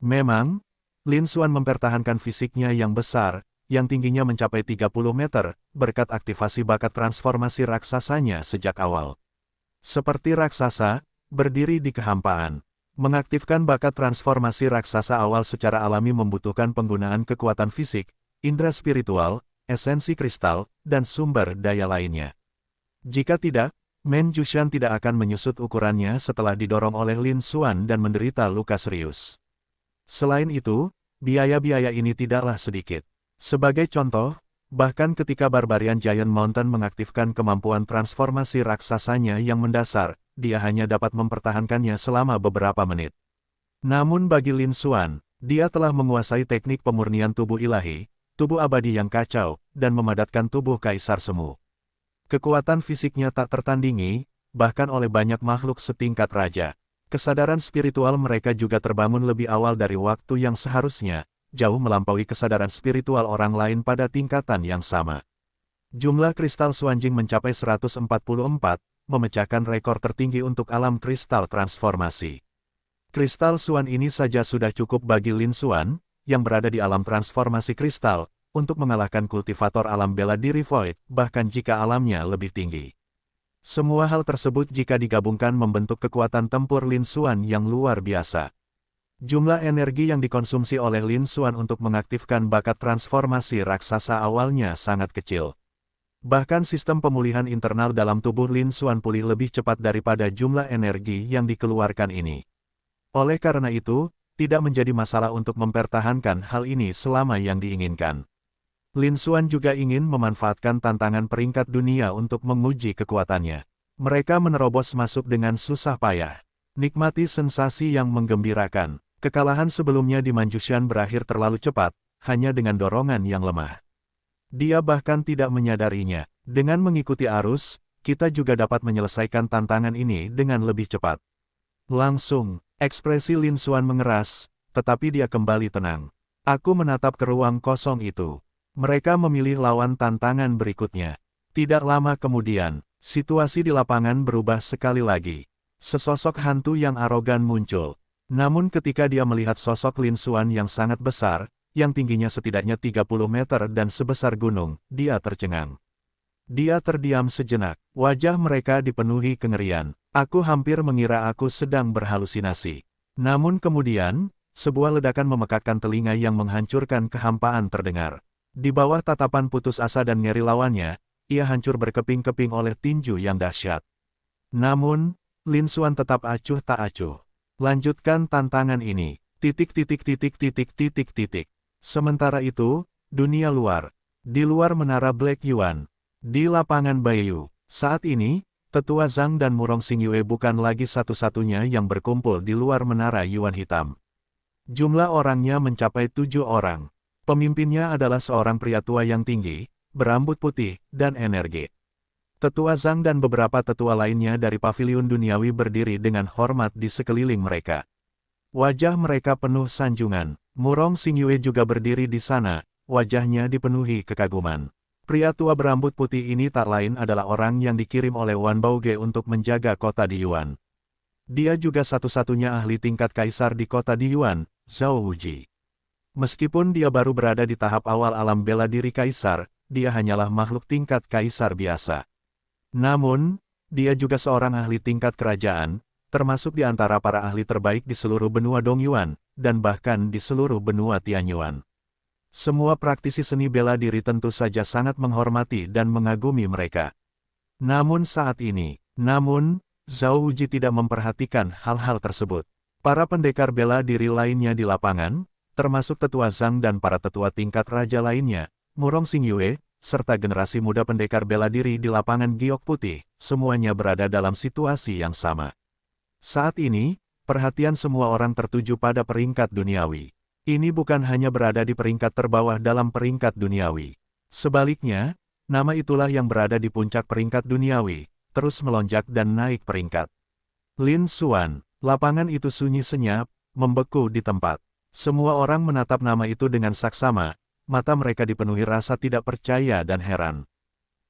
Memang, Lin Xuan mempertahankan fisiknya yang besar, yang tingginya mencapai 30 meter, berkat aktivasi bakat transformasi raksasanya sejak awal. Seperti raksasa, berdiri di kehampaan. Mengaktifkan bakat transformasi raksasa awal secara alami membutuhkan penggunaan kekuatan fisik, indera spiritual, esensi kristal, dan sumber daya lainnya. Jika tidak, Men Jushan tidak akan menyusut ukurannya setelah didorong oleh Lin Xuan dan menderita luka serius. Selain itu, biaya-biaya ini tidaklah sedikit. Sebagai contoh, bahkan ketika Barbarian Giant Mountain mengaktifkan kemampuan transformasi raksasanya yang mendasar, dia hanya dapat mempertahankannya selama beberapa menit. Namun bagi Lin Xuan, dia telah menguasai teknik pemurnian tubuh ilahi, tubuh abadi yang kacau, dan memadatkan tubuh kaisar semu. Kekuatan fisiknya tak tertandingi, bahkan oleh banyak makhluk setingkat raja. Kesadaran spiritual mereka juga terbangun lebih awal dari waktu yang seharusnya, jauh melampaui kesadaran spiritual orang lain pada tingkatan yang sama. Jumlah kristal Xuanjing mencapai 144, memecahkan rekor tertinggi untuk alam kristal transformasi. Kristal Xuan ini saja sudah cukup bagi Lin Xuan, yang berada di alam transformasi kristal, untuk mengalahkan kultivator alam bela diri Void, bahkan jika alamnya lebih tinggi. Semua hal tersebut jika digabungkan membentuk kekuatan tempur Lin Xuan yang luar biasa. Jumlah energi yang dikonsumsi oleh Lin Xuan untuk mengaktifkan bakat transformasi raksasa awalnya sangat kecil. Bahkan sistem pemulihan internal dalam tubuh Lin Xuan pulih lebih cepat daripada jumlah energi yang dikeluarkan ini. Oleh karena itu, tidak menjadi masalah untuk mempertahankan hal ini selama yang diinginkan. Lin Xuan juga ingin memanfaatkan tantangan peringkat dunia untuk menguji kekuatannya. Mereka menerobos masuk dengan susah payah. Nikmati sensasi yang menggembirakan. Kekalahan sebelumnya di Manjushan berakhir terlalu cepat, hanya dengan dorongan yang lemah. Dia bahkan tidak menyadarinya. Dengan mengikuti arus, kita juga dapat menyelesaikan tantangan ini dengan lebih cepat. Langsung, ekspresi Lin Xuan mengeras, tetapi dia kembali tenang. Aku menatap ke ruang kosong itu. Mereka memilih lawan tantangan berikutnya. Tidak lama kemudian, situasi di lapangan berubah sekali lagi. Sesosok hantu yang arogan muncul. Namun ketika dia melihat sosok Lin Xuan yang sangat besar, yang tingginya setidaknya 30 meter dan sebesar gunung, dia tercengang. Dia terdiam sejenak. Wajah mereka dipenuhi kengerian. Aku hampir mengira aku sedang berhalusinasi. Namun kemudian, sebuah ledakan memekakkan telinga yang menghancurkan kehampaan terdengar. Di bawah tatapan putus asa dan ngeri lawannya, ia hancur berkeping-keping oleh tinju yang dahsyat. Namun, Lin Xuan tetap acuh tak acuh. Lanjutkan tantangan ini. ... Sementara itu, dunia luar. Di luar menara Black Yuan. Di lapangan Baiyu. Saat ini, Tetua Zhang dan Murong Xingyue bukan lagi satu-satunya yang berkumpul di luar menara Yuan Hitam. Jumlah orangnya mencapai 7 orang. Pemimpinnya adalah seorang pria tua yang tinggi, berambut putih, dan energi. Tetua Zhang dan beberapa tetua lainnya dari paviliun duniawi berdiri dengan hormat di sekeliling mereka. Wajah mereka penuh sanjungan. Murong Xingyue juga berdiri di sana, wajahnya dipenuhi kekaguman. Pria tua berambut putih ini tak lain adalah orang yang dikirim oleh Wan Baoge untuk menjaga kota di Yuan. Dia juga satu-satunya ahli tingkat kaisar di kota di Yuan, Zhao Wuji. Meskipun dia baru berada di tahap awal alam bela diri kaisar, dia hanyalah makhluk tingkat kaisar biasa. Namun, dia juga seorang ahli tingkat kerajaan, termasuk di antara para ahli terbaik di seluruh benua Dongyuan, dan bahkan di seluruh benua Tianyuan. Semua praktisi seni bela diri tentu saja sangat menghormati dan mengagumi mereka. Namun saat ini, Zhao Wuji tidak memperhatikan hal-hal tersebut. Para pendekar bela diri lainnya di lapangan, termasuk Tetua Zhang dan para tetua tingkat raja lainnya, Murong Xingyue, serta generasi muda pendekar bela diri di lapangan giok putih, semuanya berada dalam situasi yang sama. Saat ini, perhatian semua orang tertuju pada peringkat duniawi. Ini bukan hanya berada di peringkat terbawah dalam peringkat duniawi. Sebaliknya, nama itulah yang berada di puncak peringkat duniawi, terus melonjak dan naik peringkat. Lin Xuan, lapangan itu sunyi senyap, membeku di tempat. Semua orang menatap nama itu dengan saksama, mata mereka dipenuhi rasa tidak percaya dan heran.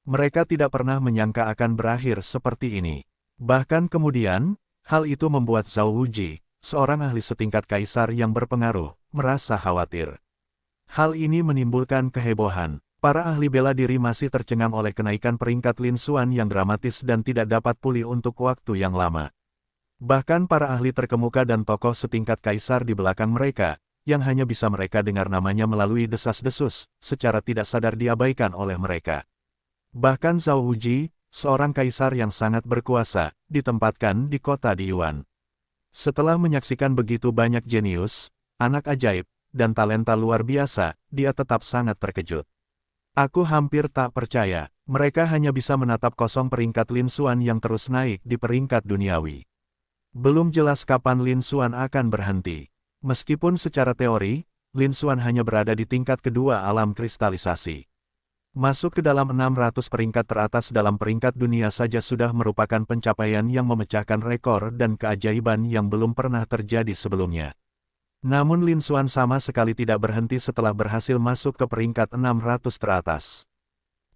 Mereka tidak pernah menyangka akan berakhir seperti ini. Bahkan kemudian, hal itu membuat Zhao Wuji, seorang ahli setingkat kaisar yang berpengaruh, merasa khawatir. Hal ini menimbulkan kehebohan. Para ahli bela diri masih tercengang oleh kenaikan peringkat Lin Xuan yang dramatis dan tidak dapat pulih untuk waktu yang lama. Bahkan para ahli terkemuka dan tokoh setingkat kaisar di belakang mereka, yang hanya bisa mereka dengar namanya melalui desas-desus, secara tidak sadar diabaikan oleh mereka. Bahkan Zhao Wuji, seorang kaisar yang sangat berkuasa, ditempatkan di kota di Yuan. Setelah menyaksikan begitu banyak jenius, anak ajaib, dan talenta luar biasa, dia tetap sangat terkejut. Aku hampir tak percaya, mereka hanya bisa menatap kosong peringkat Lin Xuan yang terus naik di peringkat duniawi. Belum jelas kapan Lin Xuan akan berhenti. Meskipun secara teori, Lin Xuan hanya berada di tingkat kedua alam kristalisasi. Masuk ke dalam 600 peringkat teratas dalam peringkat dunia saja sudah merupakan pencapaian yang memecahkan rekor dan keajaiban yang belum pernah terjadi sebelumnya. Namun Lin Xuan sama sekali tidak berhenti setelah berhasil masuk ke peringkat 600 teratas.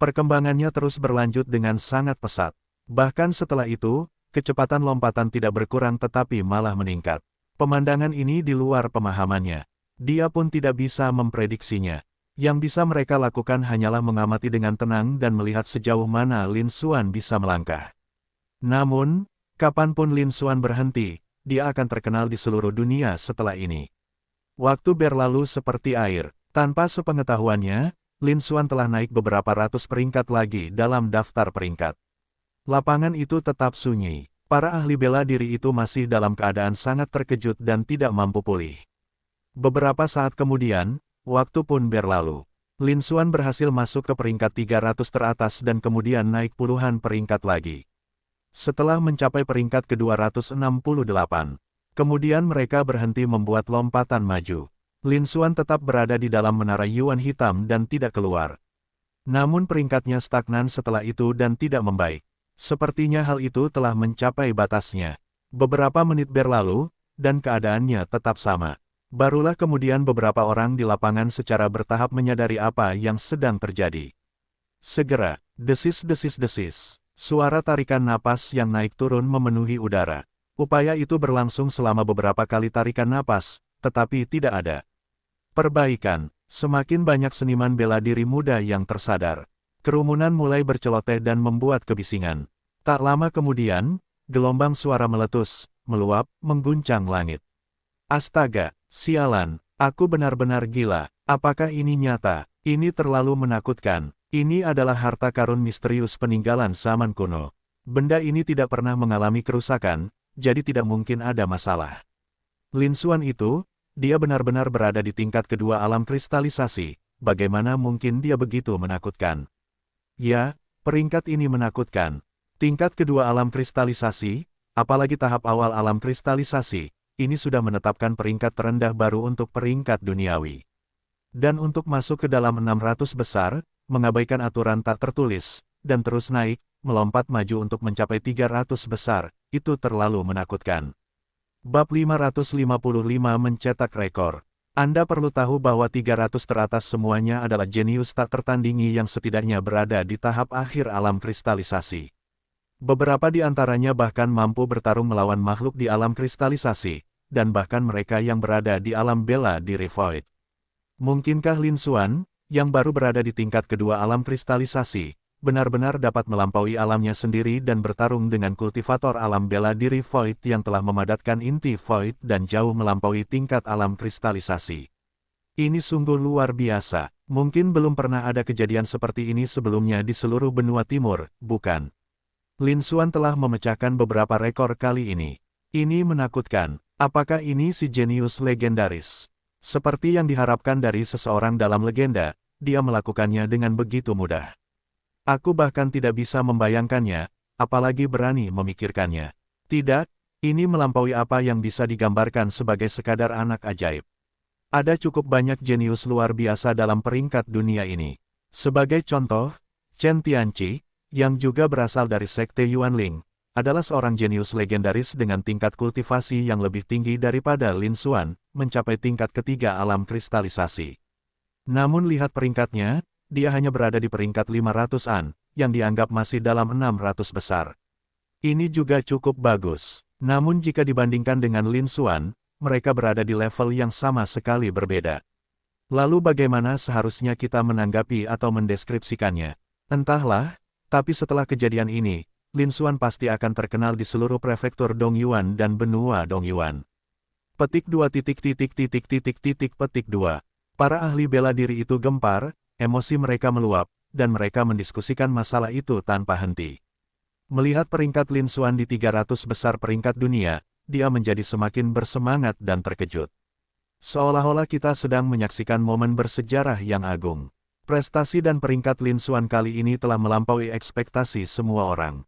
Perkembangannya terus berlanjut dengan sangat pesat. Bahkan setelah itu, kecepatan lompatan tidak berkurang tetapi malah meningkat. Pemandangan ini di luar pemahamannya. Dia pun tidak bisa memprediksinya. Yang bisa mereka lakukan hanyalah mengamati dengan tenang dan melihat sejauh mana Lin Xuan bisa melangkah. Namun, kapanpun Lin Xuan berhenti, dia akan terkenal di seluruh dunia setelah ini. Waktu berlalu seperti air. Tanpa sepengetahuannya, Lin Xuan telah naik beberapa ratus peringkat lagi dalam daftar peringkat. Lapangan itu tetap sunyi. Para ahli bela diri itu masih dalam keadaan sangat terkejut dan tidak mampu pulih. Beberapa saat kemudian, waktu pun berlalu. Lin Xuan berhasil masuk ke peringkat 300 teratas dan kemudian naik puluhan peringkat lagi. Setelah mencapai peringkat ke-268, kemudian mereka berhenti membuat lompatan maju. Lin Xuan tetap berada di dalam menara Yuan hitam dan tidak keluar. Namun peringkatnya stagnan setelah itu dan tidak membaik. Sepertinya hal itu telah mencapai batasnya. Beberapa menit berlalu, dan keadaannya tetap sama. Barulah kemudian beberapa orang di lapangan secara bertahap menyadari apa yang sedang terjadi. Segera, desis-desis-desis. Suara tarikan napas yang naik turun memenuhi udara. Upaya itu berlangsung selama beberapa kali tarikan napas, tetapi tidak ada perbaikan. Semakin banyak seniman bela diri muda yang tersadar. Kerumunan mulai berceloteh dan membuat kebisingan. Tak lama kemudian, gelombang suara meletus, meluap, mengguncang langit. Astaga, sialan, aku benar-benar gila. Apakah ini nyata? Ini terlalu menakutkan. Ini adalah harta karun misterius peninggalan zaman kuno. Benda ini tidak pernah mengalami kerusakan, jadi tidak mungkin ada masalah. Lin Xuan itu, dia benar-benar berada di tingkat kedua alam kristalisasi. Bagaimana mungkin dia begitu menakutkan? Ya, peringkat ini menakutkan. Tingkat kedua alam kristalisasi, apalagi tahap awal alam kristalisasi, ini sudah menetapkan peringkat terendah baru untuk peringkat duniawi. Dan untuk masuk ke dalam 600 besar, mengabaikan aturan tak tertulis, dan terus naik, melompat maju untuk mencapai 300 besar, itu terlalu menakutkan. Bab 555 mencetak rekor. Anda perlu tahu bahwa 300 teratas semuanya adalah jenius tak tertandingi yang setidaknya berada di tahap akhir alam kristalisasi. Beberapa di antaranya bahkan mampu bertarung melawan makhluk di alam kristalisasi, dan bahkan mereka yang berada di alam bela diri void. Mungkinkah Lin Xuan, yang baru berada di tingkat kedua alam kristalisasi, benar-benar dapat melampaui alamnya sendiri dan bertarung dengan kultivator alam bela diri void yang telah memadatkan inti void dan jauh melampaui tingkat alam kristalisasi. Ini sungguh luar biasa. Mungkin belum pernah ada kejadian seperti ini sebelumnya di seluruh benua timur, bukan? Lin Xuan telah memecahkan beberapa rekor kali ini. Ini menakutkan. Apakah ini si jenius legendaris? Seperti yang diharapkan dari seseorang dalam legenda, dia melakukannya dengan begitu mudah. Aku bahkan tidak bisa membayangkannya, apalagi berani memikirkannya. Tidak, ini melampaui apa yang bisa digambarkan sebagai sekadar anak ajaib. Ada cukup banyak jenius luar biasa dalam peringkat dunia ini. Sebagai contoh, Chen Tianqi, yang juga berasal dari sekte Yuanling, adalah seorang jenius legendaris dengan tingkat kultivasi yang lebih tinggi daripada Lin Xuan, mencapai tingkat ketiga alam kristalisasi. Namun lihat peringkatnya, dia hanya berada di peringkat 500-an, yang dianggap masih dalam 600 besar. Ini juga cukup bagus. Namun jika dibandingkan dengan Lin Xuan, mereka berada di level yang sama sekali berbeda. Lalu bagaimana seharusnya kita menanggapi atau mendeskripsikannya? Entahlah, tapi setelah kejadian ini, Lin Xuan pasti akan terkenal di seluruh prefektur Dongyuan dan benua Dongyuan. Petik 2 petik 2. Para ahli bela diri itu gempar, emosi mereka meluap, dan mereka mendiskusikan masalah itu tanpa henti. Melihat peringkat Lin Xuan di 300 besar peringkat dunia, dia menjadi semakin bersemangat dan terkejut. Seolah-olah kita sedang menyaksikan momen bersejarah yang agung. Prestasi dan peringkat Lin Xuan kali ini telah melampaui ekspektasi semua orang.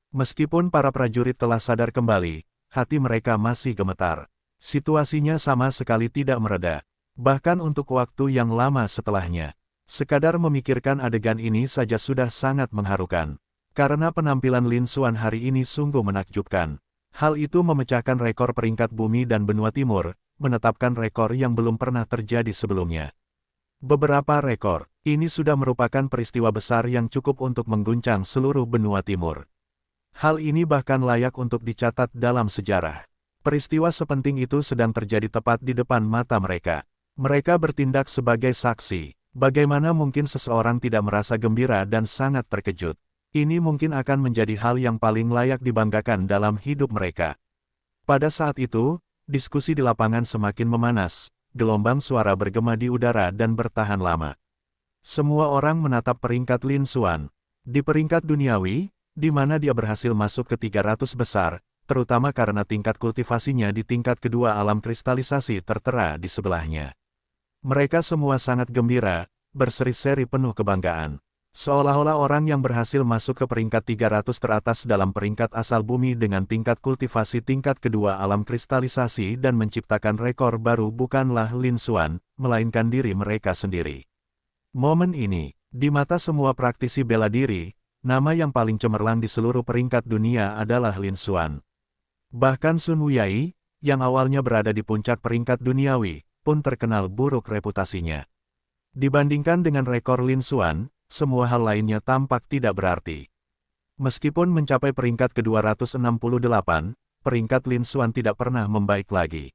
Meskipun para prajurit telah sadar kembali, hati mereka masih gemetar. Situasinya sama sekali tidak mereda. Bahkan untuk waktu yang lama setelahnya. Sekadar memikirkan adegan ini saja sudah sangat mengharukan. Karena penampilan Lin Xuan hari ini sungguh menakjubkan. Hal itu memecahkan rekor peringkat bumi dan benua timur, menetapkan rekor yang belum pernah terjadi sebelumnya. Beberapa rekor, ini sudah merupakan peristiwa besar yang cukup untuk mengguncang seluruh benua timur. Hal ini bahkan layak untuk dicatat dalam sejarah. Peristiwa sepenting itu sedang terjadi tepat di depan mata mereka. Mereka bertindak sebagai saksi. Bagaimana mungkin seseorang tidak merasa gembira dan sangat terkejut? Ini mungkin akan menjadi hal yang paling layak dibanggakan dalam hidup mereka. Pada saat itu, diskusi di lapangan semakin memanas, gelombang suara bergema di udara dan bertahan lama. Semua orang menatap peringkat Lin Xuan. Di peringkat duniawi, di mana dia berhasil masuk ke 300 besar, terutama karena tingkat kultivasinya di tingkat kedua alam kristalisasi tertera di sebelahnya. Mereka semua sangat gembira, berseri-seri penuh kebanggaan. Seolah-olah orang yang berhasil masuk ke peringkat 300 teratas dalam peringkat asal bumi dengan tingkat kultivasi tingkat kedua alam kristalisasi dan menciptakan rekor baru bukanlah Lin Xuan, melainkan diri mereka sendiri. Momen ini, di mata semua praktisi bela diri, nama yang paling cemerlang di seluruh peringkat dunia adalah Lin Xuan. Bahkan Sun Wuyai, yang awalnya berada di puncak peringkat duniawi, pun terkenal buruk reputasinya. Dibandingkan dengan rekor Lin Xuan, semua hal lainnya tampak tidak berarti. Meskipun mencapai peringkat ke-268, peringkat Lin Xuan tidak pernah membaik lagi.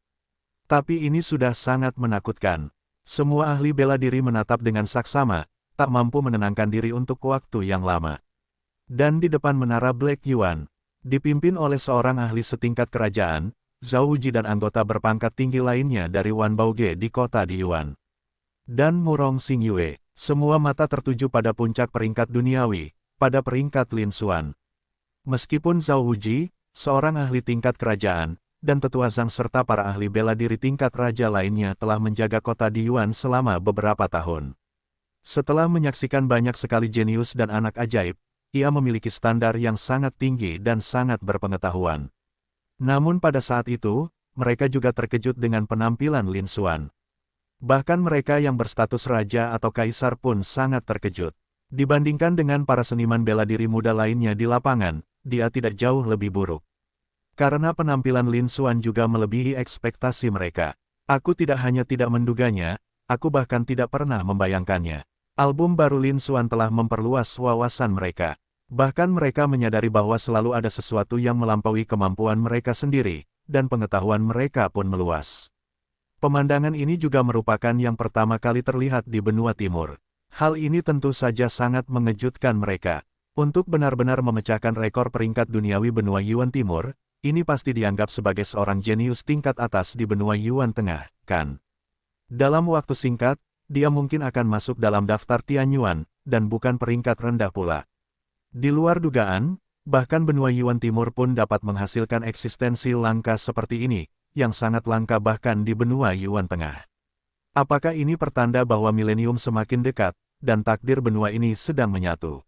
Tapi ini sudah sangat menakutkan. Semua ahli bela diri menatap dengan saksama, tak mampu menenangkan diri untuk waktu yang lama. Dan di depan menara Black Yuan, dipimpin oleh seorang ahli setingkat kerajaan, Zhao Wuji dan anggota berpangkat tinggi lainnya dari Wan Baoge di kota di Yuan. Dan Murong Xingyue, semua mata tertuju pada puncak peringkat duniawi, pada peringkat Lin Xuan. Meskipun Zhao Wuji, seorang ahli tingkat kerajaan, dan tetua Zhang serta para ahli bela diri tingkat raja lainnya telah menjaga kota di Yuan selama beberapa tahun. Setelah menyaksikan banyak sekali jenius dan anak ajaib, ia memiliki standar yang sangat tinggi dan sangat berpengetahuan. Namun pada saat itu, mereka juga terkejut dengan penampilan Lin Xuan. Bahkan mereka yang berstatus raja atau kaisar pun sangat terkejut. Dibandingkan dengan para seniman bela diri muda lainnya di lapangan, dia tidak jauh lebih buruk. Karena penampilan Lin Xuan juga melebihi ekspektasi mereka. Aku tidak hanya tidak menduganya, aku bahkan tidak pernah membayangkannya. Album baru Lin Xuan telah memperluas wawasan mereka. Bahkan mereka menyadari bahwa selalu ada sesuatu yang melampaui kemampuan mereka sendiri, dan pengetahuan mereka pun meluas. Pemandangan ini juga merupakan yang pertama kali terlihat di benua timur. Hal ini tentu saja sangat mengejutkan mereka. Untuk benar-benar memecahkan rekor peringkat duniawi benua Yuan Timur, ini pasti dianggap sebagai seorang jenius tingkat atas di benua Yuan Tengah, kan? Dalam waktu singkat, dia mungkin akan masuk dalam daftar Tianyuan, dan bukan peringkat rendah pula. Di luar dugaan, bahkan benua Yuan Timur pun dapat menghasilkan eksistensi langka seperti ini, yang sangat langka bahkan di benua Yuan Tengah. Apakah ini pertanda bahwa milenium semakin dekat, dan takdir benua ini sedang menyatu?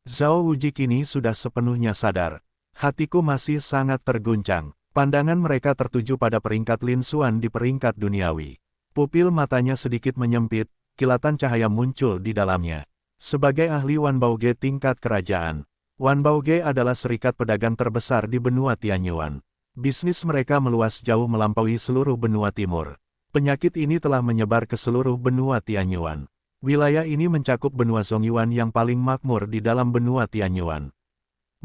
Zhao Wuji kini sudah sepenuhnya sadar. Hatiku masih sangat terguncang. Pandangan mereka tertuju pada peringkat Lin Xuan di peringkat duniawi. Pupil matanya sedikit menyempit, kilatan cahaya muncul di dalamnya. Sebagai ahli Wan Baoge tingkat kerajaan, Wan Baoge adalah serikat pedagang terbesar di benua Tianyuan. Bisnis mereka meluas jauh melampaui seluruh benua timur. Penyakit ini telah menyebar ke seluruh benua Tianyuan. Wilayah ini mencakup benua Zongyuan yang paling makmur di dalam benua Tianyuan.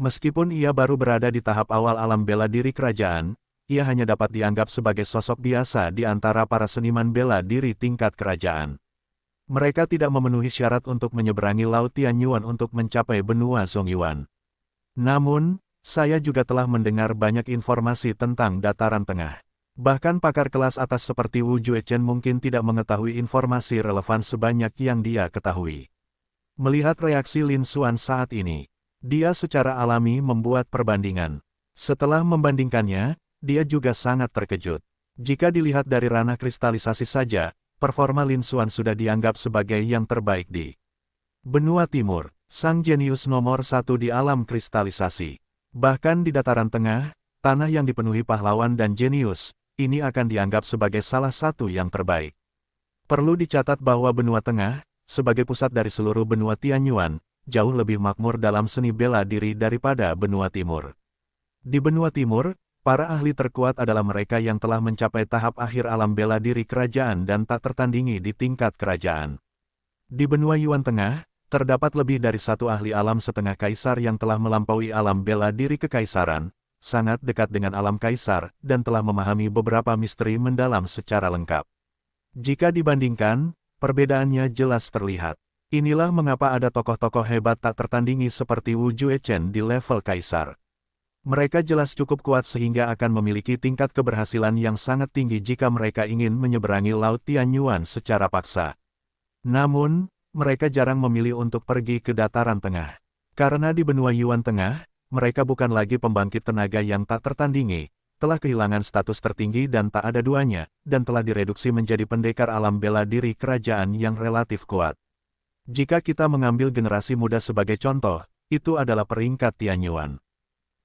Meskipun ia baru berada di tahap awal alam bela diri kerajaan, ia hanya dapat dianggap sebagai sosok biasa di antara para seniman bela diri tingkat kerajaan. Mereka tidak memenuhi syarat untuk menyeberangi Laut Tianyuan untuk mencapai benua Zongyuan. Namun, saya juga telah mendengar banyak informasi tentang dataran tengah. Bahkan pakar kelas atas seperti Wu Juechen mungkin tidak mengetahui informasi relevan sebanyak yang dia ketahui. Melihat reaksi Lin Xuan saat ini, dia secara alami membuat perbandingan. Setelah membandingkannya, dia juga sangat terkejut. Jika dilihat dari ranah kristalisasi saja, performa Lin Xuan sudah dianggap sebagai yang terbaik di benua timur, sang jenius nomor satu di alam kristalisasi. Bahkan di dataran tengah, tanah yang dipenuhi pahlawan dan jenius, ini akan dianggap sebagai salah satu yang terbaik. Perlu dicatat bahwa benua tengah, sebagai pusat dari seluruh benua Tianyuan, jauh lebih makmur dalam seni bela diri daripada benua timur. Di benua timur, para ahli terkuat adalah mereka yang telah mencapai tahap akhir alam bela diri kerajaan dan tak tertandingi di tingkat kerajaan. Di benua Yuan Tengah, terdapat lebih dari satu ahli alam setengah kaisar yang telah melampaui alam bela diri kekaisaran, sangat dekat dengan alam kaisar, dan telah memahami beberapa misteri mendalam secara lengkap. Jika dibandingkan, perbedaannya jelas terlihat. Inilah mengapa ada tokoh-tokoh hebat tak tertandingi seperti Wu Juechen di level kaisar. Mereka jelas cukup kuat sehingga akan memiliki tingkat keberhasilan yang sangat tinggi jika mereka ingin menyeberangi Laut Tianyuan secara paksa. Namun, mereka jarang memilih untuk pergi ke dataran tengah. Karena di benua Yuan Tengah, mereka bukan lagi pembangkit tenaga yang tak tertandingi, telah kehilangan status tertinggi dan tak ada duanya, dan telah direduksi menjadi pendekar alam bela diri kerajaan yang relatif kuat. Jika kita mengambil generasi muda sebagai contoh, itu adalah peringkat Tianyuan.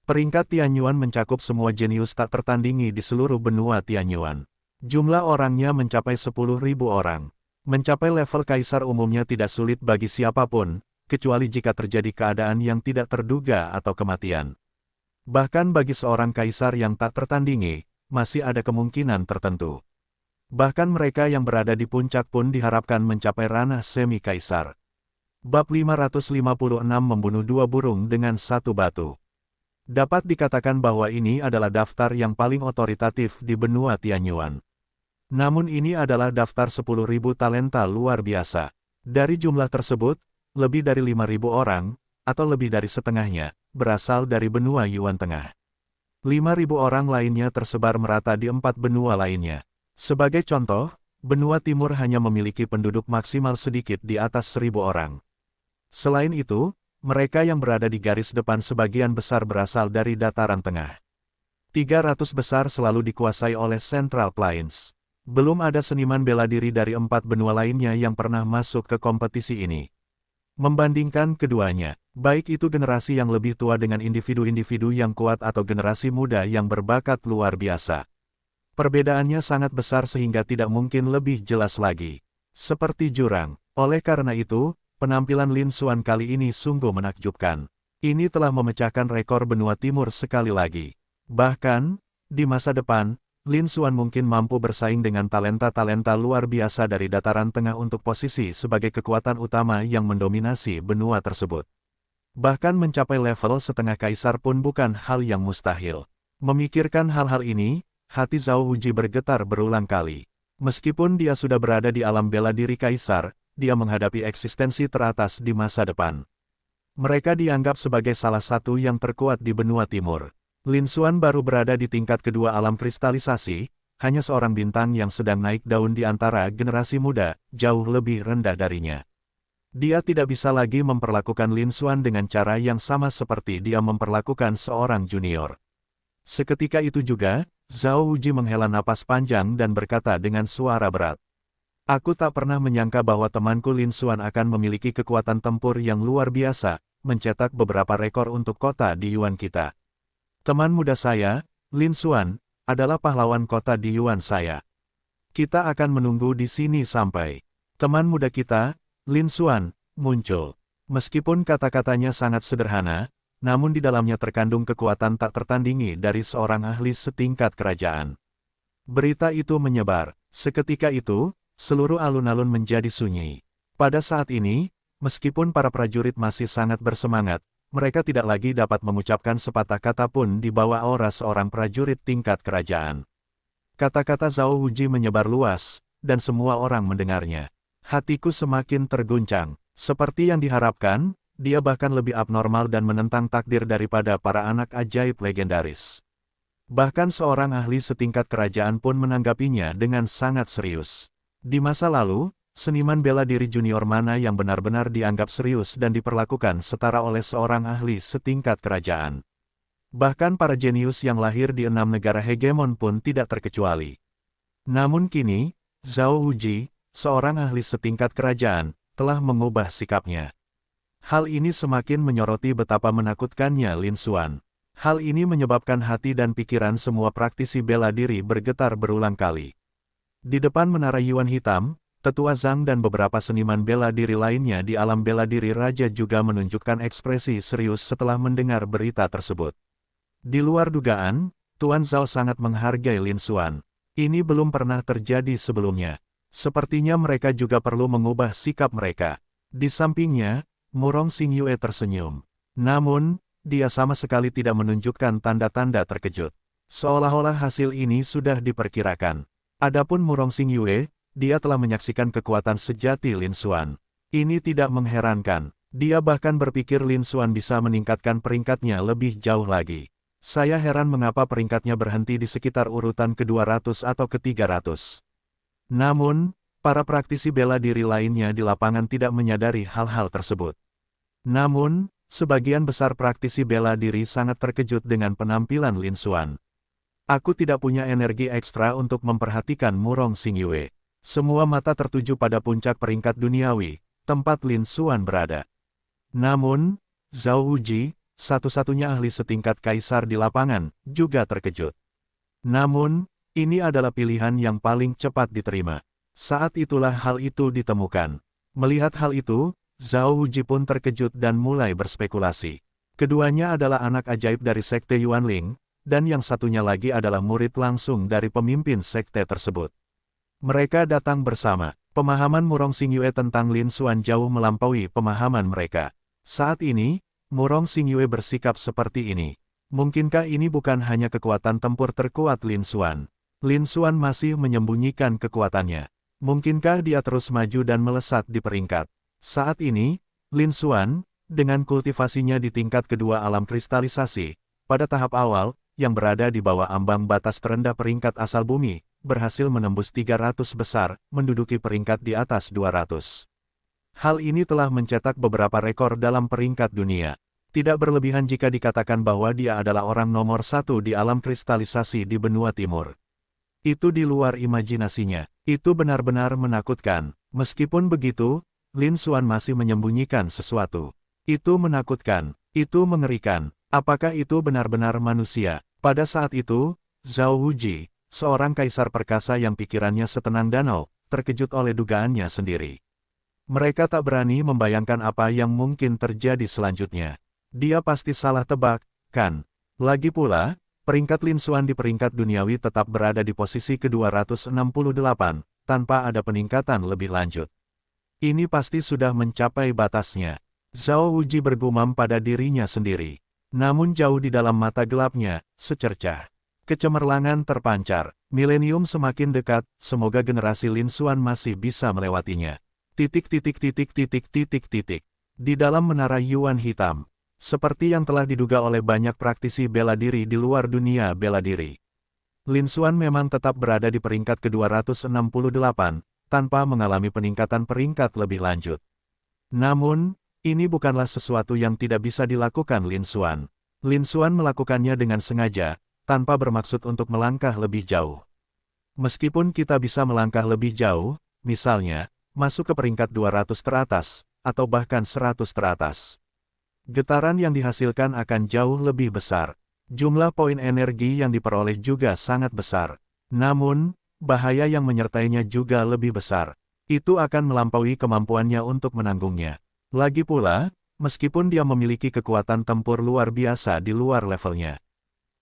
Peringkat Tianyuan mencakup semua jenius tak tertandingi di seluruh benua Tianyuan. Jumlah orangnya mencapai 10.000 orang. Mencapai level kaisar umumnya tidak sulit bagi siapapun, kecuali jika terjadi keadaan yang tidak terduga atau kematian. Bahkan bagi seorang kaisar yang tak tertandingi, masih ada kemungkinan tertentu. Bahkan mereka yang berada di puncak pun diharapkan mencapai ranah semi-kaisar. Bab 556 membunuh dua burung dengan satu batu. Dapat dikatakan bahwa ini adalah daftar yang paling otoritatif di benua Tianyuan. Namun ini adalah daftar 10.000 talenta luar biasa. Dari jumlah tersebut, lebih dari 5.000 orang, atau lebih dari setengahnya, berasal dari benua Yuan Tengah. 5.000 orang lainnya tersebar merata di 4 benua lainnya. Sebagai contoh, benua timur hanya memiliki penduduk maksimal sedikit di atas 1.000 orang. Selain itu, mereka yang berada di garis depan sebagian besar berasal dari dataran tengah. 300 besar selalu dikuasai oleh Central Plains. Belum ada seniman bela diri dari 4 benua lainnya yang pernah masuk ke kompetisi ini. Membandingkan keduanya, baik itu generasi yang lebih tua dengan individu-individu yang kuat atau generasi muda yang berbakat luar biasa. Perbedaannya sangat besar sehingga tidak mungkin lebih jelas lagi. Seperti jurang. Oleh karena itu, penampilan Lin Xuan kali ini sungguh menakjubkan. Ini telah memecahkan rekor benua timur sekali lagi. Bahkan, di masa depan, Lin Xuan mungkin mampu bersaing dengan talenta-talenta luar biasa dari dataran tengah untuk posisi sebagai kekuatan utama yang mendominasi benua tersebut. Bahkan mencapai level setengah kaisar pun bukan hal yang mustahil. Memikirkan hal-hal ini, hati Zhao Wuji bergetar berulang kali. Meskipun dia sudah berada di alam bela diri kaisar, dia menghadapi eksistensi teratas di masa depan. Mereka dianggap sebagai salah satu yang terkuat di benua timur. Lin Xuan baru berada di tingkat kedua alam kristalisasi, hanya seorang bintang yang sedang naik daun di antara generasi muda, jauh lebih rendah darinya. Dia tidak bisa lagi memperlakukan Lin Xuan dengan cara yang sama seperti dia memperlakukan seorang junior. Seketika itu juga, Zhao Wuji menghela napas panjang dan berkata dengan suara berat. Aku tak pernah menyangka bahwa temanku Lin Xuan akan memiliki kekuatan tempur yang luar biasa, mencetak beberapa rekor untuk kota di Yuan kita. Teman muda saya, Lin Xuan, adalah pahlawan kota di Yuan saya. Kita akan menunggu di sini sampai teman muda kita, Lin Xuan, muncul. Meskipun kata-katanya sangat sederhana, namun di dalamnya terkandung kekuatan tak tertandingi dari seorang ahli setingkat kerajaan. Berita itu menyebar. Seketika itu, seluruh alun-alun menjadi sunyi. Pada saat ini, meskipun para prajurit masih sangat bersemangat, mereka tidak lagi dapat mengucapkan sepatah kata pun di bawah aura seorang prajurit tingkat kerajaan. Kata-kata Zhao Wuji menyebar luas, dan semua orang mendengarnya. Hatiku semakin terguncang. Seperti yang diharapkan, dia bahkan lebih abnormal dan menentang takdir daripada para anak ajaib legendaris. Bahkan seorang ahli setingkat kerajaan pun menanggapinya dengan sangat serius. Di masa lalu, seniman bela diri junior mana yang benar-benar dianggap serius dan diperlakukan setara oleh seorang ahli setingkat kerajaan. Bahkan para jenius yang lahir di 6 negara hegemon pun tidak terkecuali. Namun kini, Zhao Wuji, seorang ahli setingkat kerajaan, telah mengubah sikapnya. Hal ini semakin menyoroti betapa menakutkannya Lin Xuan. Hal ini menyebabkan hati dan pikiran semua praktisi bela diri bergetar berulang kali. Di depan menara Yuan hitam, Tetua Zhang dan beberapa seniman bela diri lainnya di alam bela diri raja juga menunjukkan ekspresi serius setelah mendengar berita tersebut. Di luar dugaan, Tuan Zhao sangat menghargai Lin Xuan. Ini belum pernah terjadi sebelumnya. Sepertinya mereka juga perlu mengubah sikap mereka. Di sampingnya, Murong Xingyue tersenyum. Namun, dia sama sekali tidak menunjukkan tanda-tanda terkejut. Seolah-olah hasil ini sudah diperkirakan. Adapun Murong Xingyue, dia telah menyaksikan kekuatan sejati Lin Xuan. Ini tidak mengherankan. Dia bahkan berpikir Lin Xuan bisa meningkatkan peringkatnya lebih jauh lagi. Saya heran mengapa peringkatnya berhenti di sekitar urutan ke-200 atau ke-300. Namun, para praktisi bela diri lainnya di lapangan tidak menyadari hal-hal tersebut. Namun, sebagian besar praktisi bela diri sangat terkejut dengan penampilan Lin Xuan. Aku tidak punya energi ekstra untuk memperhatikan Murong Xingyue. Semua mata tertuju pada puncak peringkat duniawi, tempat Lin Xuan berada. Namun, Zhao Wuji, satu-satunya ahli setingkat kaisar di lapangan, juga terkejut. Namun, ini adalah pilihan yang paling cepat diterima. Saat itulah hal itu ditemukan. Melihat hal itu, Zhao Wuji pun terkejut dan mulai berspekulasi. Keduanya adalah anak ajaib dari sekte Yuanling, dan yang satunya lagi adalah murid langsung dari pemimpin sekte tersebut. Mereka datang bersama. Pemahaman Murong Xingyue tentang Lin Xuan jauh melampaui pemahaman mereka. Saat ini, Murong Xingyue bersikap seperti ini. Mungkinkah ini bukan hanya kekuatan tempur terkuat Lin Xuan? Lin Xuan masih menyembunyikan kekuatannya. Mungkinkah dia terus maju dan melesat di peringkat? Saat ini, Lin Xuan, dengan kultivasinya di tingkat kedua alam kristalisasi, pada tahap awal, yang berada di bawah ambang batas terendah peringkat asal bumi, berhasil menembus 300 besar, menduduki peringkat di atas 200. Hal ini telah mencetak beberapa rekor dalam peringkat dunia. Tidak berlebihan jika dikatakan bahwa dia adalah orang nomor 1 di alam kristalisasi di benua timur. Itu di luar imajinasinya. Itu benar-benar menakutkan. Meskipun begitu, Lin Xuan masih menyembunyikan sesuatu. Itu menakutkan. Itu mengerikan. Apakah itu benar-benar manusia? Pada saat itu, Zhao Wuji, seorang kaisar perkasa yang pikirannya setenang danau, terkejut oleh dugaannya sendiri. Mereka tak berani membayangkan apa yang mungkin terjadi selanjutnya. Dia pasti salah tebak, kan? Lagi pula, peringkat Lin Xuan di peringkat duniawi tetap berada di posisi ke-268, tanpa ada peningkatan lebih lanjut. Ini pasti sudah mencapai batasnya. Zhao Wuji bergumam pada dirinya sendiri. Namun jauh di dalam mata gelapnya, secercah kecemerlangan terpancar. Milenium semakin dekat, semoga generasi Lin Xuan masih bisa melewatinya. Di dalam menara Yuan hitam. Seperti yang telah diduga oleh banyak praktisi bela diri di luar dunia bela diri. Lin Xuan memang tetap berada di peringkat ke-268, tanpa mengalami peningkatan peringkat lebih lanjut. Namun, ini bukanlah sesuatu yang tidak bisa dilakukan Lin Xuan. Lin Xuan melakukannya dengan sengaja, tanpa bermaksud untuk melangkah lebih jauh. Meskipun kita bisa melangkah lebih jauh, misalnya, masuk ke peringkat 200 teratas, atau bahkan 100 teratas. Getaran yang dihasilkan akan jauh lebih besar. Jumlah poin energi yang diperoleh juga sangat besar. Namun, bahaya yang menyertainya juga lebih besar. Itu akan melampaui kemampuannya untuk menanggungnya. Lagi pula, meskipun dia memiliki kekuatan tempur luar biasa di luar levelnya,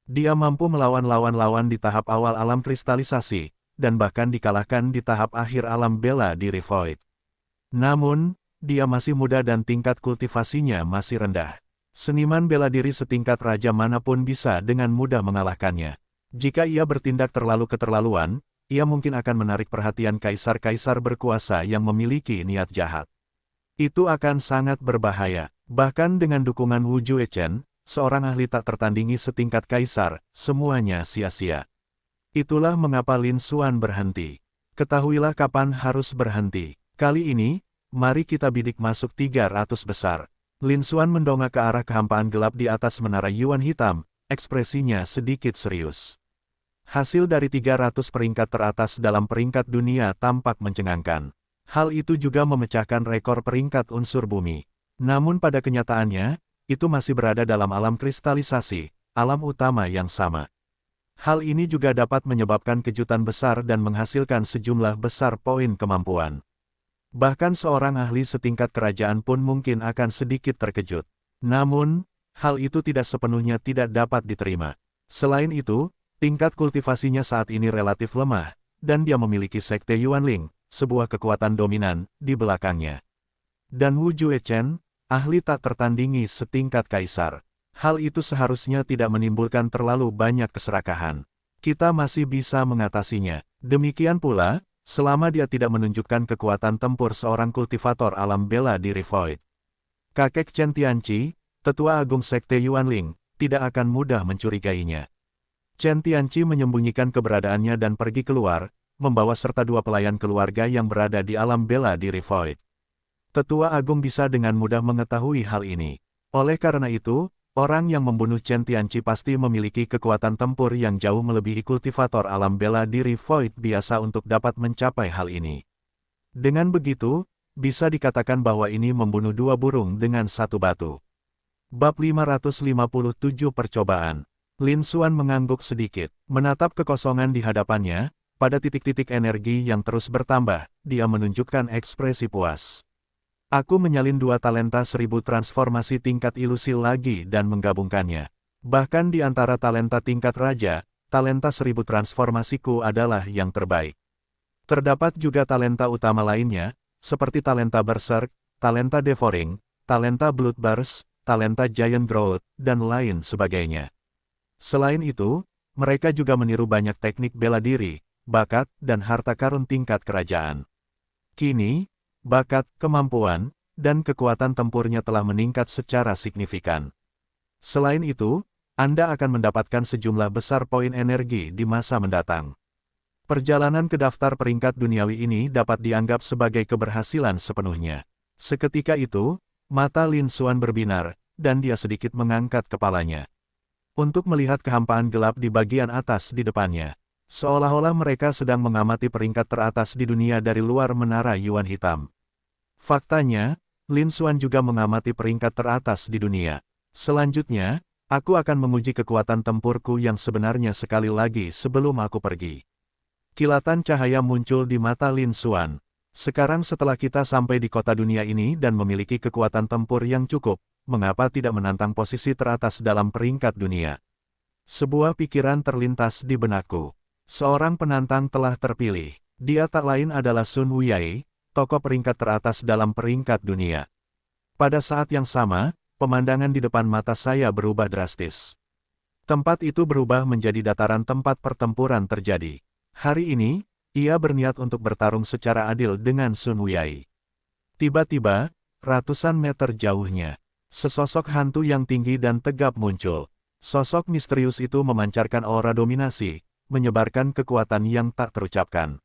dia mampu melawan lawan-lawan di tahap awal alam kristalisasi, dan bahkan dikalahkan di tahap akhir alam bela diri Void. Namun, dia masih muda dan tingkat kultivasinya masih rendah. Seniman bela diri setingkat raja manapun bisa dengan mudah mengalahkannya. Jika ia bertindak terlalu keterlaluan, ia mungkin akan menarik perhatian kaisar-kaisar berkuasa yang memiliki niat jahat. Itu akan sangat berbahaya. Bahkan dengan dukungan Wu Juechen, seorang ahli tak tertandingi setingkat kaisar, semuanya sia-sia. Itulah mengapa Lin Xuan berhenti. Ketahuilah kapan harus berhenti. Kali ini, mari kita bidik masuk 300 besar. Lin Xuan mendongak ke arah kehampaan gelap di atas menara Yuan hitam, ekspresinya sedikit serius. Hasil dari 300 peringkat teratas dalam peringkat dunia tampak mencengangkan. Hal itu juga memecahkan rekor peringkat unsur bumi. Namun pada kenyataannya, itu masih berada dalam alam kristalisasi, alam utama yang sama. Hal ini juga dapat menyebabkan kejutan besar dan menghasilkan sejumlah besar poin kemampuan. Bahkan seorang ahli setingkat kerajaan pun mungkin akan sedikit terkejut. Namun, hal itu tidak sepenuhnya tidak dapat diterima. Selain itu, tingkat kultivasinya saat ini relatif lemah, dan dia memiliki sekte Yuanling, sebuah kekuatan dominan, di belakangnya. Dan Wu Juechen, ahli tak tertandingi setingkat kaisar. Hal itu seharusnya tidak menimbulkan terlalu banyak keserakahan. Kita masih bisa mengatasinya. Demikian pula, selama dia tidak menunjukkan kekuatan tempur seorang kultivator alam bela diri Void. Kakek Chen Tianqi, tetua agung sekte Yuanling, tidak akan mudah mencurigainya. Chen Tianqi menyembunyikan keberadaannya dan pergi keluar, membawa serta dua pelayan keluarga yang berada di alam bela diri Void. Tetua agung bisa dengan mudah mengetahui hal ini. Oleh karena itu, orang yang membunuh Chen Tianqi pasti memiliki kekuatan tempur yang jauh melebihi kultivator alam bela diri Void biasa untuk dapat mencapai hal ini. Dengan begitu, bisa dikatakan bahwa ini membunuh dua burung dengan satu batu. Bab 557 Percobaan. Lin Xuan mengangguk sedikit, menatap kekosongan di hadapannya, pada titik-titik energi yang terus bertambah, dia menunjukkan ekspresi puas. Aku menyalin dua talenta 1000 transformasi tingkat ilusi lagi dan menggabungkannya. Bahkan di antara talenta tingkat raja, talenta 1000 transformasiku adalah yang terbaik. Terdapat juga talenta utama lainnya, seperti talenta Berserk, talenta Devouring, talenta Bloodburst, talenta Giant Growth, dan lain sebagainya. Selain itu, mereka juga meniru banyak teknik bela diri, bakat, dan harta karun tingkat kerajaan. Kini, bakat, kemampuan, dan kekuatan tempurnya telah meningkat secara signifikan. Selain itu, Anda akan mendapatkan sejumlah besar poin energi di masa mendatang. Perjalanan ke daftar peringkat duniawi ini dapat dianggap sebagai keberhasilan sepenuhnya. Seketika itu, mata Lin Xuan berbinar, dan dia sedikit mengangkat kepalanya. Untuk melihat kehampaan gelap di bagian atas di depannya. Seolah-olah mereka sedang mengamati peringkat teratas di dunia dari luar menara Yuan Hitam. Faktanya, Lin Xuan juga mengamati peringkat teratas di dunia. Selanjutnya, aku akan menguji kekuatan tempurku yang sebenarnya sekali lagi sebelum aku pergi. Kilatan cahaya muncul di mata Lin Xuan. Sekarang setelah kita sampai di kota dunia ini dan memiliki kekuatan tempur yang cukup, mengapa tidak menantang posisi teratas dalam peringkat dunia? Sebuah pikiran terlintas di benakku. Seorang penantang telah terpilih. Dia tak lain adalah Sun Wuyai, tokoh peringkat teratas dalam peringkat dunia. Pada saat yang sama, pemandangan di depan mata saya berubah drastis. Tempat itu berubah menjadi dataran tempat pertempuran terjadi. Hari ini, ia berniat untuk bertarung secara adil dengan Sun Wuyai. Tiba-tiba, ratusan meter jauhnya, sesosok hantu yang tinggi dan tegap muncul. Sosok misterius itu memancarkan aura dominasi, menyebarkan kekuatan yang tak terucapkan.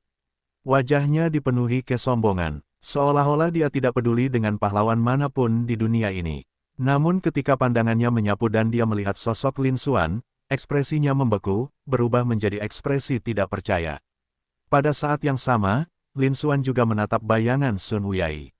Wajahnya dipenuhi kesombongan, seolah-olah dia tidak peduli dengan pahlawan manapun di dunia ini. Namun ketika pandangannya menyapu dan dia melihat sosok Lin Xuan, ekspresinya membeku, berubah menjadi ekspresi tidak percaya. Pada saat yang sama, Lin Xuan juga menatap bayangan Sun Wuyai.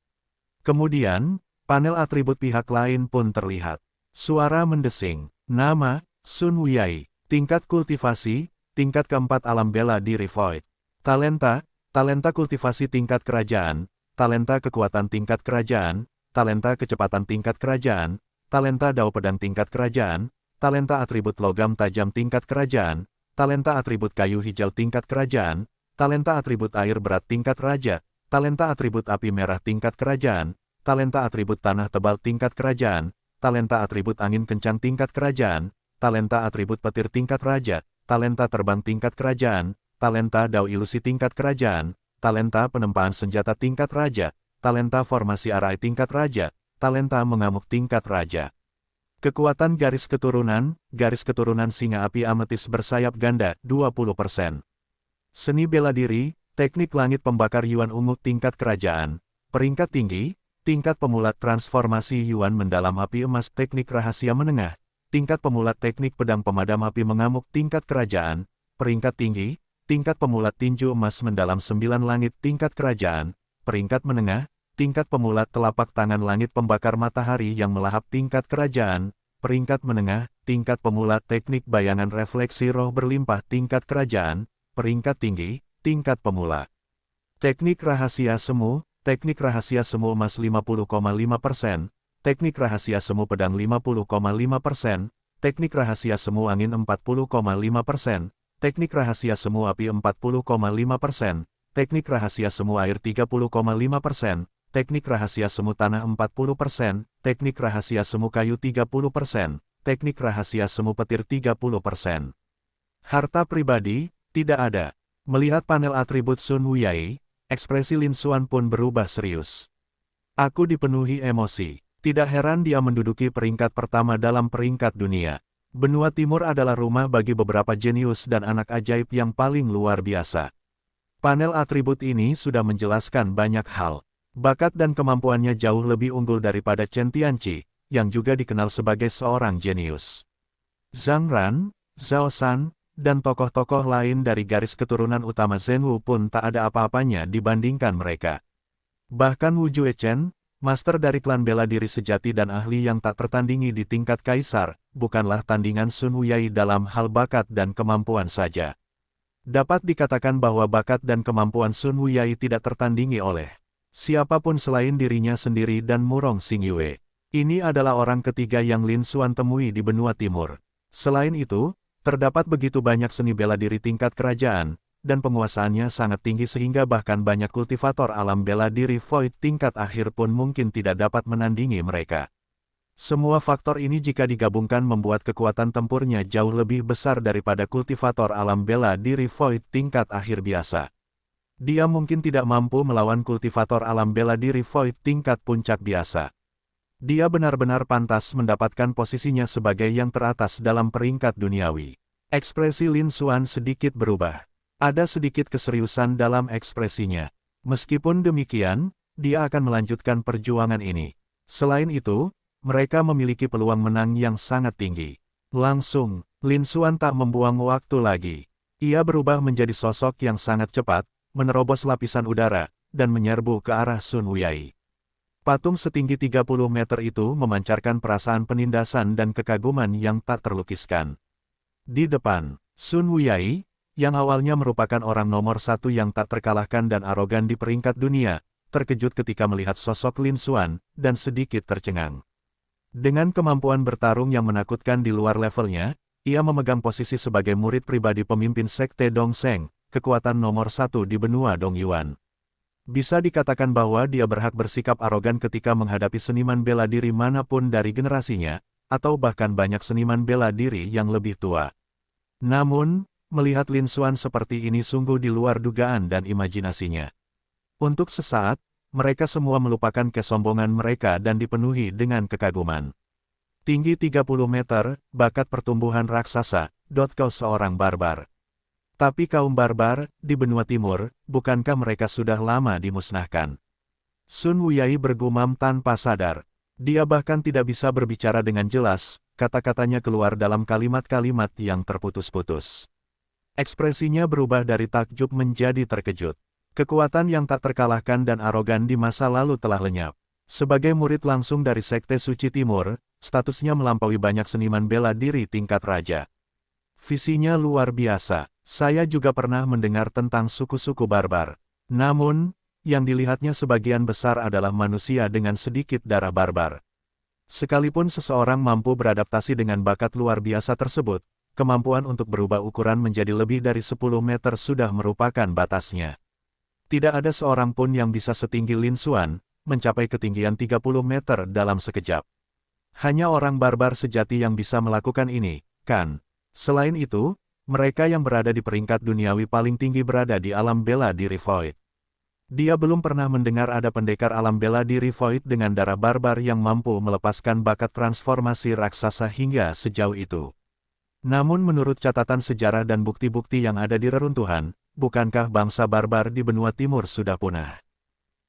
Kemudian, panel atribut pihak lain pun terlihat. Suara mendesing, nama, Sun Wuyai, tingkat kultivasi, tingkat keempat alam bela diri Void. Talenta, talenta kultivasi tingkat kerajaan, talenta kekuatan tingkat kerajaan, talenta kecepatan tingkat kerajaan, talenta dao pedang tingkat kerajaan, talenta atribut logam tajam tingkat kerajaan, talenta atribut kayu hijau tingkat kerajaan, talenta atribut air berat tingkat raja, talenta atribut api merah tingkat kerajaan, talenta atribut tanah tebal tingkat kerajaan, talenta atribut angin kencang tingkat kerajaan, talenta atribut petir tingkat raja, talenta terbang tingkat kerajaan, talenta dao ilusi tingkat kerajaan, talenta penempaan senjata tingkat raja, talenta formasi arai tingkat raja, talenta mengamuk tingkat raja. Kekuatan garis keturunan singa api ametis bersayap ganda, 20%. Seni bela diri, teknik langit pembakar Yuan ungu tingkat kerajaan, peringkat tinggi, tingkat pemulat transformasi Yuan mendalam api emas teknik rahasia menengah, tingkat pemulat teknik pedang pemadam api mengamuk tingkat kerajaan, peringkat tinggi, tingkat pemulat tinju emas mendalam 9 langit tingkat kerajaan, peringkat menengah, tingkat pemulat telapak tangan langit pembakar matahari yang melahap tingkat kerajaan, peringkat menengah, tingkat pemulat teknik bayangan refleksi roh berlimpah tingkat kerajaan, peringkat tinggi, tingkat pemula. Teknik rahasia semu, teknik rahasia semu emas 50,5%, teknik rahasia semu pedang 50,5%, teknik rahasia semu angin 40,5%, teknik rahasia semu api 40,5%, teknik rahasia semu air 30,5%, teknik rahasia semu tanah 40%, teknik rahasia semu kayu 30%, teknik rahasia semu petir 30%. Harta pribadi, tidak ada. Melihat panel atribut Sun Wuyai, ekspresi Lin Xuan pun berubah serius. Aku dipenuhi emosi. Tidak heran dia menduduki peringkat pertama dalam peringkat dunia. Benua Timur adalah rumah bagi beberapa jenius dan anak ajaib yang paling luar biasa. Panel atribut ini sudah menjelaskan banyak hal. Bakat dan kemampuannya jauh lebih unggul daripada Chen Tianqi, yang juga dikenal sebagai seorang jenius. Zhang Ran, Zhao San, dan tokoh-tokoh lain dari garis keturunan utama Zhenwu pun tak ada apa-apanya dibandingkan mereka. Bahkan Wu Juechen, master dari klan bela diri sejati dan ahli yang tak tertandingi di tingkat kaisar, bukanlah tandingan Sun Wuyai dalam hal bakat dan kemampuan saja. Dapat dikatakan bahwa bakat dan kemampuan Sun Wuyai tidak tertandingi oleh siapapun selain dirinya sendiri dan Murong Xingyue. Ini adalah orang ketiga yang Lin Xuan temui di benua timur. Selain itu, terdapat begitu banyak seni bela diri tingkat kerajaan, dan penguasaannya sangat tinggi sehingga bahkan banyak kultivator alam bela diri Void tingkat akhir pun mungkin tidak dapat menandingi mereka. Semua faktor ini jika digabungkan membuat kekuatan tempurnya jauh lebih besar daripada kultivator alam bela diri Void tingkat akhir biasa. Dia mungkin tidak mampu melawan kultivator alam bela diri Void tingkat puncak biasa. Dia benar-benar pantas mendapatkan posisinya sebagai yang teratas dalam peringkat duniawi. Ekspresi Lin Xuan sedikit berubah. Ada sedikit keseriusan dalam ekspresinya. Meskipun demikian, dia akan melanjutkan perjuangan ini. Selain itu, mereka memiliki peluang menang yang sangat tinggi. Langsung, Lin Xuan tak membuang waktu lagi. Ia berubah menjadi sosok yang sangat cepat, menerobos lapisan udara, dan menyerbu ke arah Sun Wuyai. Patung setinggi 30 meter itu memancarkan perasaan penindasan dan kekaguman yang tak terlukiskan. Di depan, Sun Wuyai, yang awalnya merupakan orang nomor satu yang tak terkalahkan dan arogan di peringkat dunia, terkejut ketika melihat sosok Lin Xuan, dan sedikit tercengang. Dengan kemampuan bertarung yang menakutkan di luar levelnya, ia memegang posisi sebagai murid pribadi pemimpin Sekte Dongseng, kekuatan nomor satu di benua Dongyuan. Bisa dikatakan bahwa dia berhak bersikap arogan ketika menghadapi seniman bela diri manapun dari generasinya, atau bahkan banyak seniman bela diri yang lebih tua. Namun, melihat Lin Xuan seperti ini sungguh di luar dugaan dan imajinasinya. Untuk sesaat, mereka semua melupakan kesombongan mereka dan dipenuhi dengan kekaguman. Tinggi 30 meter, bakat pertumbuhan raksasa, kau seorang barbar. Tapi kaum barbar, di benua timur, bukankah mereka sudah lama dimusnahkan? Sun Wuyai bergumam tanpa sadar. Dia bahkan tidak bisa berbicara dengan jelas, kata-katanya keluar dalam kalimat-kalimat yang terputus-putus. Ekspresinya berubah dari takjub menjadi terkejut. Kekuatan yang tak terkalahkan dan arogan di masa lalu telah lenyap. Sebagai murid langsung dari Sekte Suci Timur, statusnya melampaui banyak seniman bela diri tingkat raja. Visinya luar biasa. Saya juga pernah mendengar tentang suku-suku barbar. Namun, yang dilihatnya sebagian besar adalah manusia dengan sedikit darah barbar. Sekalipun seseorang mampu beradaptasi dengan bakat luar biasa tersebut, kemampuan untuk berubah ukuran menjadi lebih dari 10 meter sudah merupakan batasnya. Tidak ada seorang pun yang bisa setinggi Lin Xuan, mencapai ketinggian 30 meter dalam sekejap. Hanya orang barbar sejati yang bisa melakukan ini, kan? Selain itu, mereka yang berada di peringkat duniawi paling tinggi berada di alam bela diri Void. Dia belum pernah mendengar ada pendekar alam bela diri Void dengan darah barbar yang mampu melepaskan bakat transformasi raksasa hingga sejauh itu. Namun menurut catatan sejarah dan bukti-bukti yang ada di reruntuhan, bukankah bangsa barbar di benua timur sudah punah?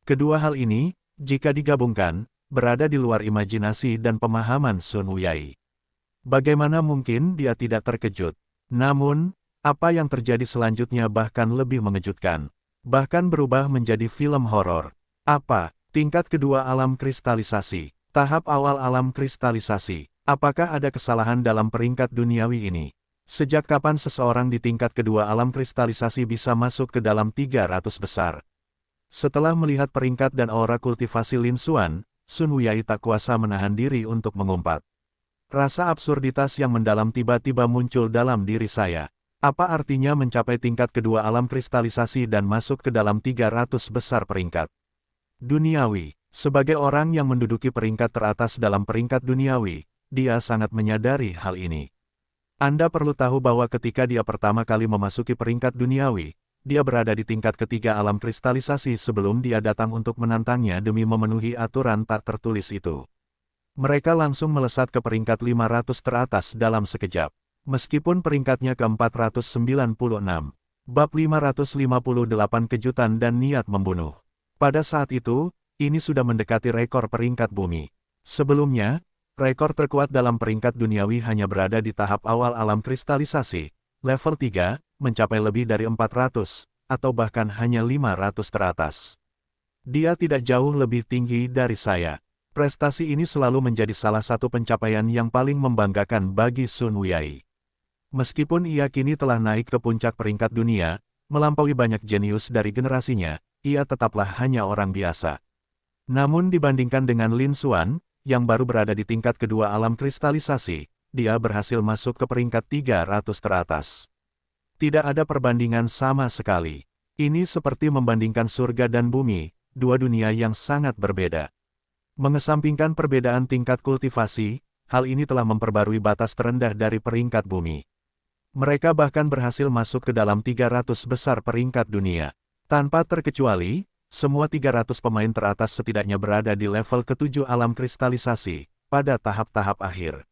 Kedua hal ini, jika digabungkan, berada di luar imajinasi dan pemahaman Sun Wuyai. Bagaimana mungkin dia tidak terkejut? Namun, apa yang terjadi selanjutnya bahkan lebih mengejutkan. Bahkan berubah menjadi film horor. Apa? Tingkat kedua alam kristalisasi. Tahap awal alam kristalisasi. Apakah ada kesalahan dalam peringkat duniawi ini? Sejak kapan seseorang di tingkat kedua alam kristalisasi bisa masuk ke dalam 300 besar? Setelah melihat peringkat dan aura kultivasi Lin Xuan, Sun Wuyai tak kuasa menahan diri untuk mengumpat. Rasa absurditas yang mendalam tiba-tiba muncul dalam diri saya. Apa artinya mencapai tingkat kedua alam kristalisasi dan masuk ke dalam 300 besar peringkat? Duniawi. Sebagai orang yang menduduki peringkat teratas dalam peringkat duniawi, dia sangat menyadari hal ini. Anda perlu tahu bahwa ketika dia pertama kali memasuki peringkat duniawi, dia berada di tingkat ketiga alam kristalisasi sebelum dia datang untuk menantangnya demi memenuhi aturan tak tertulis itu. Mereka langsung melesat ke peringkat 500 teratas dalam sekejap. Meskipun peringkatnya ke-496, bab 558 kejutan dan niat membunuh. Pada saat itu, ini sudah mendekati rekor peringkat bumi. Sebelumnya, rekor terkuat dalam peringkat duniawi hanya berada di tahap awal alam kristalisasi, level 3, mencapai lebih dari 400, atau bahkan hanya 500 teratas. Dia tidak jauh lebih tinggi dari saya. Prestasi ini selalu menjadi salah satu pencapaian yang paling membanggakan bagi Sun Wuyai. Meskipun ia kini telah naik ke puncak peringkat dunia, melampaui banyak jenius dari generasinya, ia tetaplah hanya orang biasa. Namun dibandingkan dengan Lin Xuan, yang baru berada di tingkat kedua alam kristalisasi, dia berhasil masuk ke peringkat 300 teratas. Tidak ada perbandingan sama sekali. Ini seperti membandingkan surga dan bumi, dua dunia yang sangat berbeda. Mengesampingkan perbedaan tingkat kultivasi, hal ini telah memperbarui batas terendah dari peringkat bumi. Mereka bahkan berhasil masuk ke dalam 300 besar peringkat dunia. Tanpa terkecuali, semua 300 pemain teratas setidaknya berada di level ke-7 alam kristalisasi, pada tahap-tahap akhir.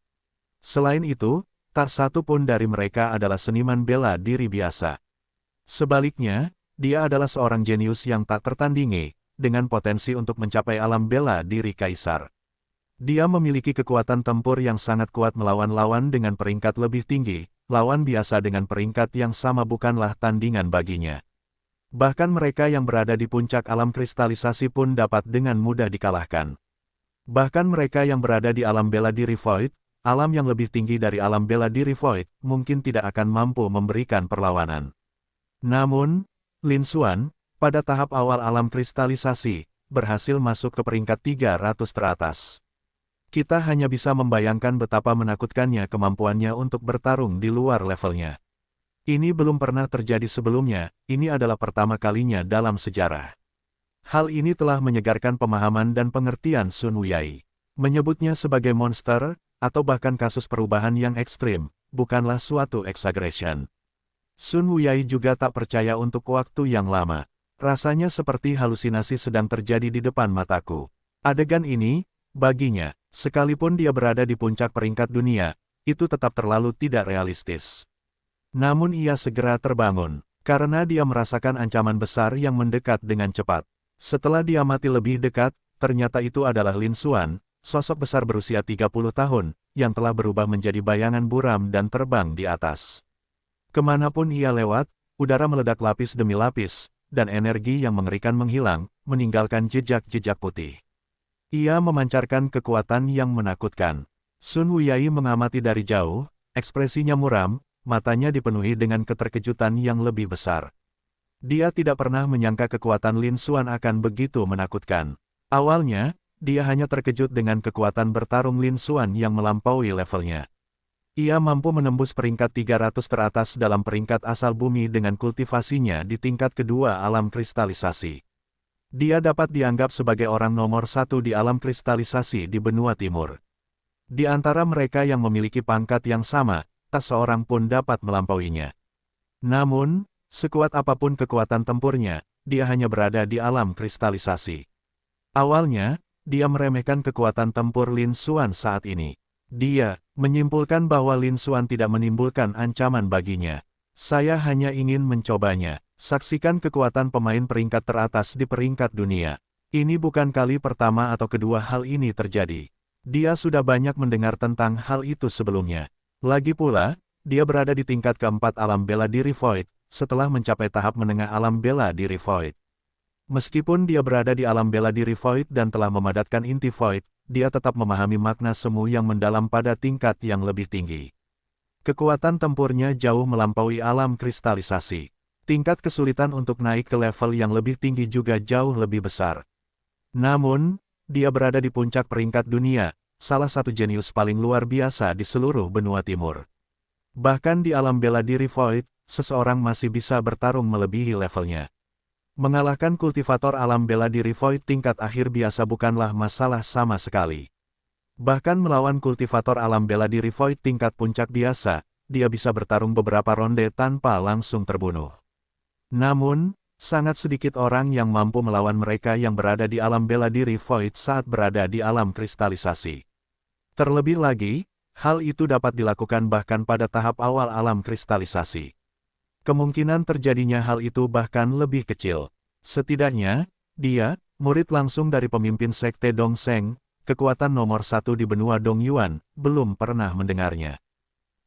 Selain itu, tak satu pun dari mereka adalah seniman bela diri biasa. Sebaliknya, dia adalah seorang jenius yang tak tertandingi, dengan potensi untuk mencapai alam bela diri kaisar. Dia memiliki kekuatan tempur yang sangat kuat melawan lawan dengan peringkat lebih tinggi, lawan biasa dengan peringkat yang sama bukanlah tandingan baginya. Bahkan mereka yang berada di puncak alam kristalisasi pun dapat dengan mudah dikalahkan. Bahkan mereka yang berada di alam bela diri Void, alam yang lebih tinggi dari alam bela diri Void, mungkin tidak akan mampu memberikan perlawanan. Namun, Lin Xuan, pada tahap awal alam kristalisasi, berhasil masuk ke peringkat 300 teratas. Kita hanya bisa membayangkan betapa menakutkannya kemampuannya untuk bertarung di luar levelnya. Ini belum pernah terjadi sebelumnya, ini adalah pertama kalinya dalam sejarah. Hal ini telah menyegarkan pemahaman dan pengertian Sun Wuyai. Menyebutnya sebagai monster, atau bahkan kasus perubahan yang ekstrim, bukanlah suatu exaggeration. Sun Wuyai juga tak percaya untuk waktu yang lama. Rasanya seperti halusinasi sedang terjadi di depan mataku. Adegan ini, baginya, sekalipun dia berada di puncak peringkat dunia, itu tetap terlalu tidak realistis. Namun ia segera terbangun, karena dia merasakan ancaman besar yang mendekat dengan cepat. Setelah dia mati lebih dekat, ternyata itu adalah Lin Xuan, sosok besar berusia 30 tahun, yang telah berubah menjadi bayangan buram dan terbang di atas. Kemanapun ia lewat, udara meledak lapis demi lapis, dan energi yang mengerikan menghilang, meninggalkan jejak-jejak putih. Ia memancarkan kekuatan yang menakutkan. Sun Wuyai mengamati dari jauh, ekspresinya muram, matanya dipenuhi dengan keterkejutan yang lebih besar. Dia tidak pernah menyangka kekuatan Lin Xuan akan begitu menakutkan. Awalnya, dia hanya terkejut dengan kekuatan bertarung Lin Xuan yang melampaui levelnya. Ia mampu menembus peringkat 300 teratas dalam peringkat asal bumi dengan kultivasinya di tingkat kedua alam kristalisasi. Dia dapat dianggap sebagai orang nomor satu di alam kristalisasi di benua timur. Di antara mereka yang memiliki pangkat yang sama, tak seorang pun dapat melampauinya. Namun, sekuat apapun kekuatan tempurnya, dia hanya berada di alam kristalisasi. Awalnya, dia meremehkan kekuatan tempur Lin Xuan saat ini. Dia menyimpulkan bahwa Lin Xuan tidak menimbulkan ancaman baginya. Saya hanya ingin mencobanya. Saksikan kekuatan pemain peringkat teratas di peringkat dunia. Ini bukan kali pertama atau kedua hal ini terjadi. Dia sudah banyak mendengar tentang hal itu sebelumnya. Lagi pula, dia berada di tingkat keempat alam bela diri Void, setelah mencapai tahap menengah alam bela diri Void. Meskipun dia berada di alam bela diri Void dan telah memadatkan inti Void, dia tetap memahami makna semu yang mendalam pada tingkat yang lebih tinggi. Kekuatan tempurnya jauh melampaui alam kristalisasi. Tingkat kesulitan untuk naik ke level yang lebih tinggi juga jauh lebih besar. Namun, dia berada di puncak peringkat dunia, salah satu jenius paling luar biasa di seluruh benua timur. Bahkan di alam bela diri Void, seseorang masih bisa bertarung melebihi levelnya. Mengalahkan kultivator alam bela diri Void tingkat akhir biasa bukanlah masalah sama sekali. Bahkan melawan kultivator alam bela diri Void tingkat puncak biasa, dia bisa bertarung beberapa ronde tanpa langsung terbunuh. Namun, sangat sedikit orang yang mampu melawan mereka yang berada di alam bela diri Void saat berada di alam kristalisasi. Terlebih lagi, hal itu dapat dilakukan bahkan pada tahap awal alam kristalisasi. Kemungkinan terjadinya hal itu bahkan lebih kecil. Setidaknya, dia, murid langsung dari pemimpin sekte Dongseng, kekuatan nomor 1 di benua Dongyuan, belum pernah mendengarnya.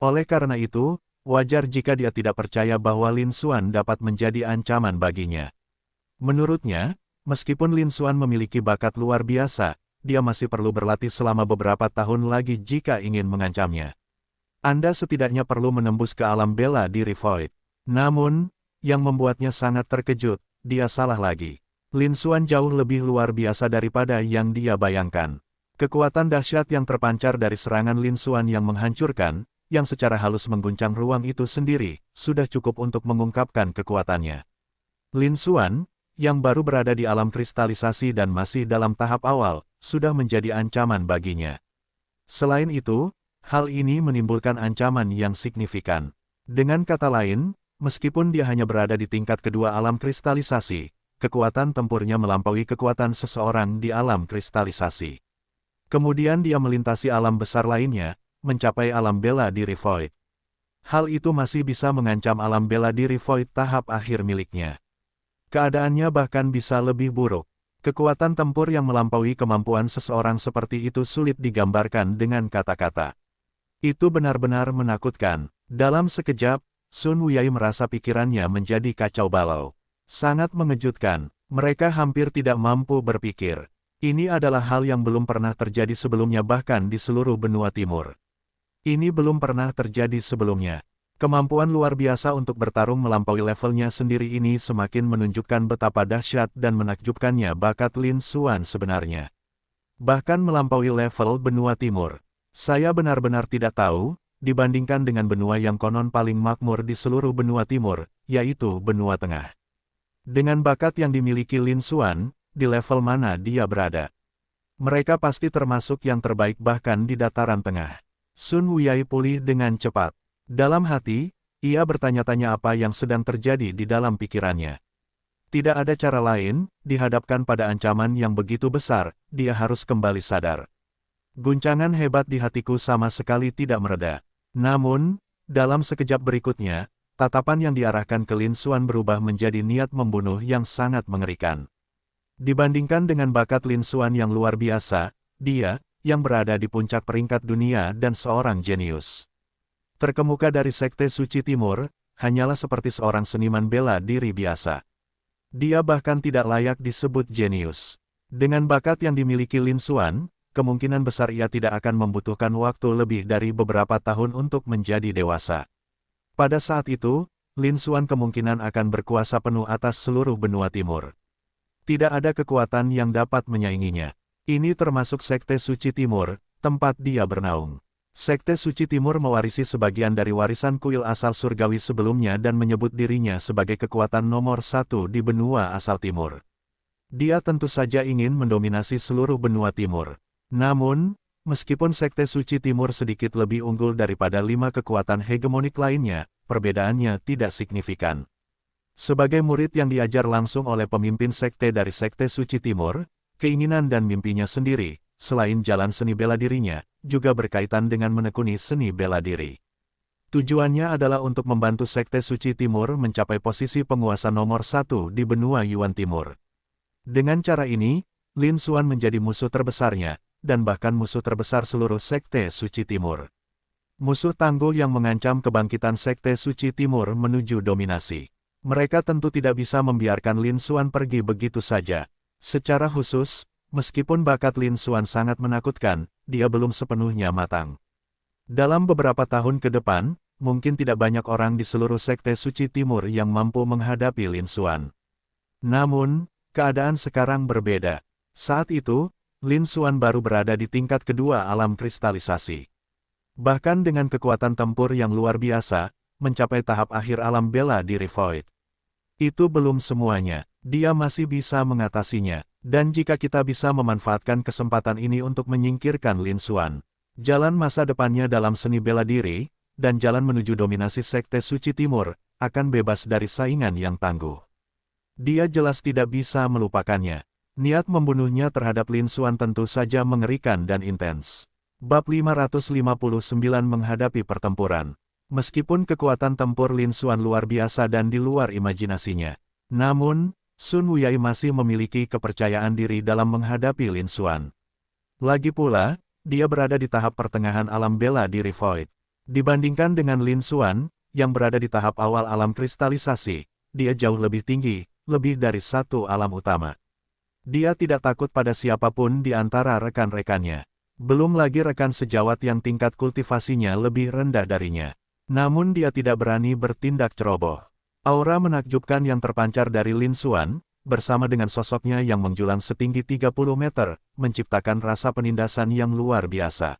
Oleh karena itu, wajar jika dia tidak percaya bahwa Lin Xuan dapat menjadi ancaman baginya. Menurutnya, meskipun Lin Xuan memiliki bakat luar biasa, dia masih perlu berlatih selama beberapa tahun lagi jika ingin mengancamnya. Anda setidaknya perlu menembus ke alam bela diri Void. Namun, yang membuatnya sangat terkejut, dia salah lagi. Lin Xuan jauh lebih luar biasa daripada yang dia bayangkan. Kekuatan dahsyat yang terpancar dari serangan Lin Xuan yang menghancurkan, yang secara halus mengguncang ruang itu sendiri, sudah cukup untuk mengungkapkan kekuatannya. Lin Xuan, yang baru berada di alam kristalisasi dan masih dalam tahap awal, sudah menjadi ancaman baginya. Selain itu, hal ini menimbulkan ancaman yang signifikan. Dengan kata lain, meskipun dia hanya berada di tingkat kedua alam kristalisasi, kekuatan tempurnya melampaui kekuatan seseorang di alam kristalisasi. Kemudian dia melintasi alam besar lainnya, mencapai alam bela diri Void. Hal itu masih bisa mengancam alam bela diri Void tahap akhir miliknya. Keadaannya bahkan bisa lebih buruk. Kekuatan tempur yang melampaui kemampuan seseorang seperti itu sulit digambarkan dengan kata-kata. Itu benar-benar menakutkan. Dalam sekejap, Sun Wuyai merasa pikirannya menjadi kacau balau. Sangat mengejutkan, mereka hampir tidak mampu berpikir. Ini adalah hal yang belum pernah terjadi sebelumnya bahkan di seluruh benua timur. Ini belum pernah terjadi sebelumnya. Kemampuan luar biasa untuk bertarung melampaui levelnya sendiri ini semakin menunjukkan betapa dahsyat dan menakjubkannya bakat Lin Xuan sebenarnya. Bahkan melampaui level benua timur. Saya benar-benar tidak tahu, dibandingkan dengan benua yang konon paling makmur di seluruh benua timur, yaitu benua tengah. Dengan bakat yang dimiliki Lin Xuan, di level mana dia berada? Mereka pasti termasuk yang terbaik bahkan di dataran tengah. Sun Wuyai pulih dengan cepat. Dalam hati, ia bertanya-tanya apa yang sedang terjadi di dalam pikirannya. Tidak ada cara lain, dihadapkan pada ancaman yang begitu besar, dia harus kembali sadar. Guncangan hebat di hatiku sama sekali tidak mereda. Namun, dalam sekejap berikutnya, tatapan yang diarahkan ke Lin Xuan berubah menjadi niat membunuh yang sangat mengerikan. Dibandingkan dengan bakat Lin Xuan yang luar biasa, dia, yang berada di puncak peringkat dunia dan seorang jenius terkemuka dari Sekte Suci Timur, hanyalah seperti seorang seniman bela diri biasa. Dia bahkan tidak layak disebut jenius. Dengan bakat yang dimiliki Lin Xuan, kemungkinan besar ia tidak akan membutuhkan waktu lebih dari beberapa tahun untuk menjadi dewasa. Pada saat itu, Lin Xuan kemungkinan akan berkuasa penuh atas seluruh benua timur. Tidak ada kekuatan yang dapat menyainginya. Ini termasuk Sekte Suci Timur, tempat dia bernaung. Sekte Suci Timur mewarisi sebagian dari warisan kuil asal surgawi sebelumnya dan menyebut dirinya sebagai kekuatan nomor 1 di benua asal timur. Dia tentu saja ingin mendominasi seluruh benua timur. Namun, meskipun Sekte Suci Timur sedikit lebih unggul daripada 5 kekuatan hegemonik lainnya, perbedaannya tidak signifikan. Sebagai murid yang diajar langsung oleh pemimpin sekte dari Sekte Suci Timur, keinginan dan mimpinya sendiri, selain jalan seni bela dirinya, juga berkaitan dengan menekuni seni bela diri. Tujuannya adalah untuk membantu Sekte Suci Timur mencapai posisi penguasa nomor 1 di benua Yuan Timur. Dengan cara ini, Lin Xuan menjadi musuh terbesarnya, dan bahkan musuh terbesar seluruh Sekte Suci Timur. Musuh tangguh yang mengancam kebangkitan Sekte Suci Timur menuju dominasi. Mereka tentu tidak bisa membiarkan Lin Xuan pergi begitu saja. Secara khusus, meskipun bakat Lin Xuan sangat menakutkan, dia belum sepenuhnya matang. Dalam beberapa tahun ke depan, mungkin tidak banyak orang di seluruh Sekte Suci Timur yang mampu menghadapi Lin Xuan. Namun, keadaan sekarang berbeda. Saat itu, Lin Xuan baru berada di tingkat kedua alam kristalisasi. Bahkan dengan kekuatan tempur yang luar biasa, mencapai tahap akhir alam bela diri Void. Itu belum semuanya, dia masih bisa mengatasinya. Dan jika kita bisa memanfaatkan kesempatan ini untuk menyingkirkan Lin Xuan, jalan masa depannya dalam seni bela diri, dan jalan menuju dominasi Sekte Suci Timur, akan bebas dari saingan yang tangguh. Dia jelas tidak bisa melupakannya. Niat membunuhnya terhadap Lin Xuan tentu saja mengerikan dan intens. Bab 559 menghadapi pertempuran. Meskipun kekuatan tempur Lin Xuan luar biasa dan di luar imajinasinya, namun, Sun Wuyai masih memiliki kepercayaan diri dalam menghadapi Lin Xuan. Lagi pula, dia berada di tahap pertengahan alam bela diri Void. Dibandingkan dengan Lin Xuan, yang berada di tahap awal alam kristalisasi, dia jauh lebih tinggi, lebih dari satu alam utama. Dia tidak takut pada siapapun di antara rekan-rekannya. Belum lagi rekan sejawat yang tingkat kultivasinya lebih rendah darinya. Namun dia tidak berani bertindak ceroboh. Aura menakjubkan yang terpancar dari Lin Xuan, bersama dengan sosoknya yang menjulang setinggi 30 meter, menciptakan rasa penindasan yang luar biasa.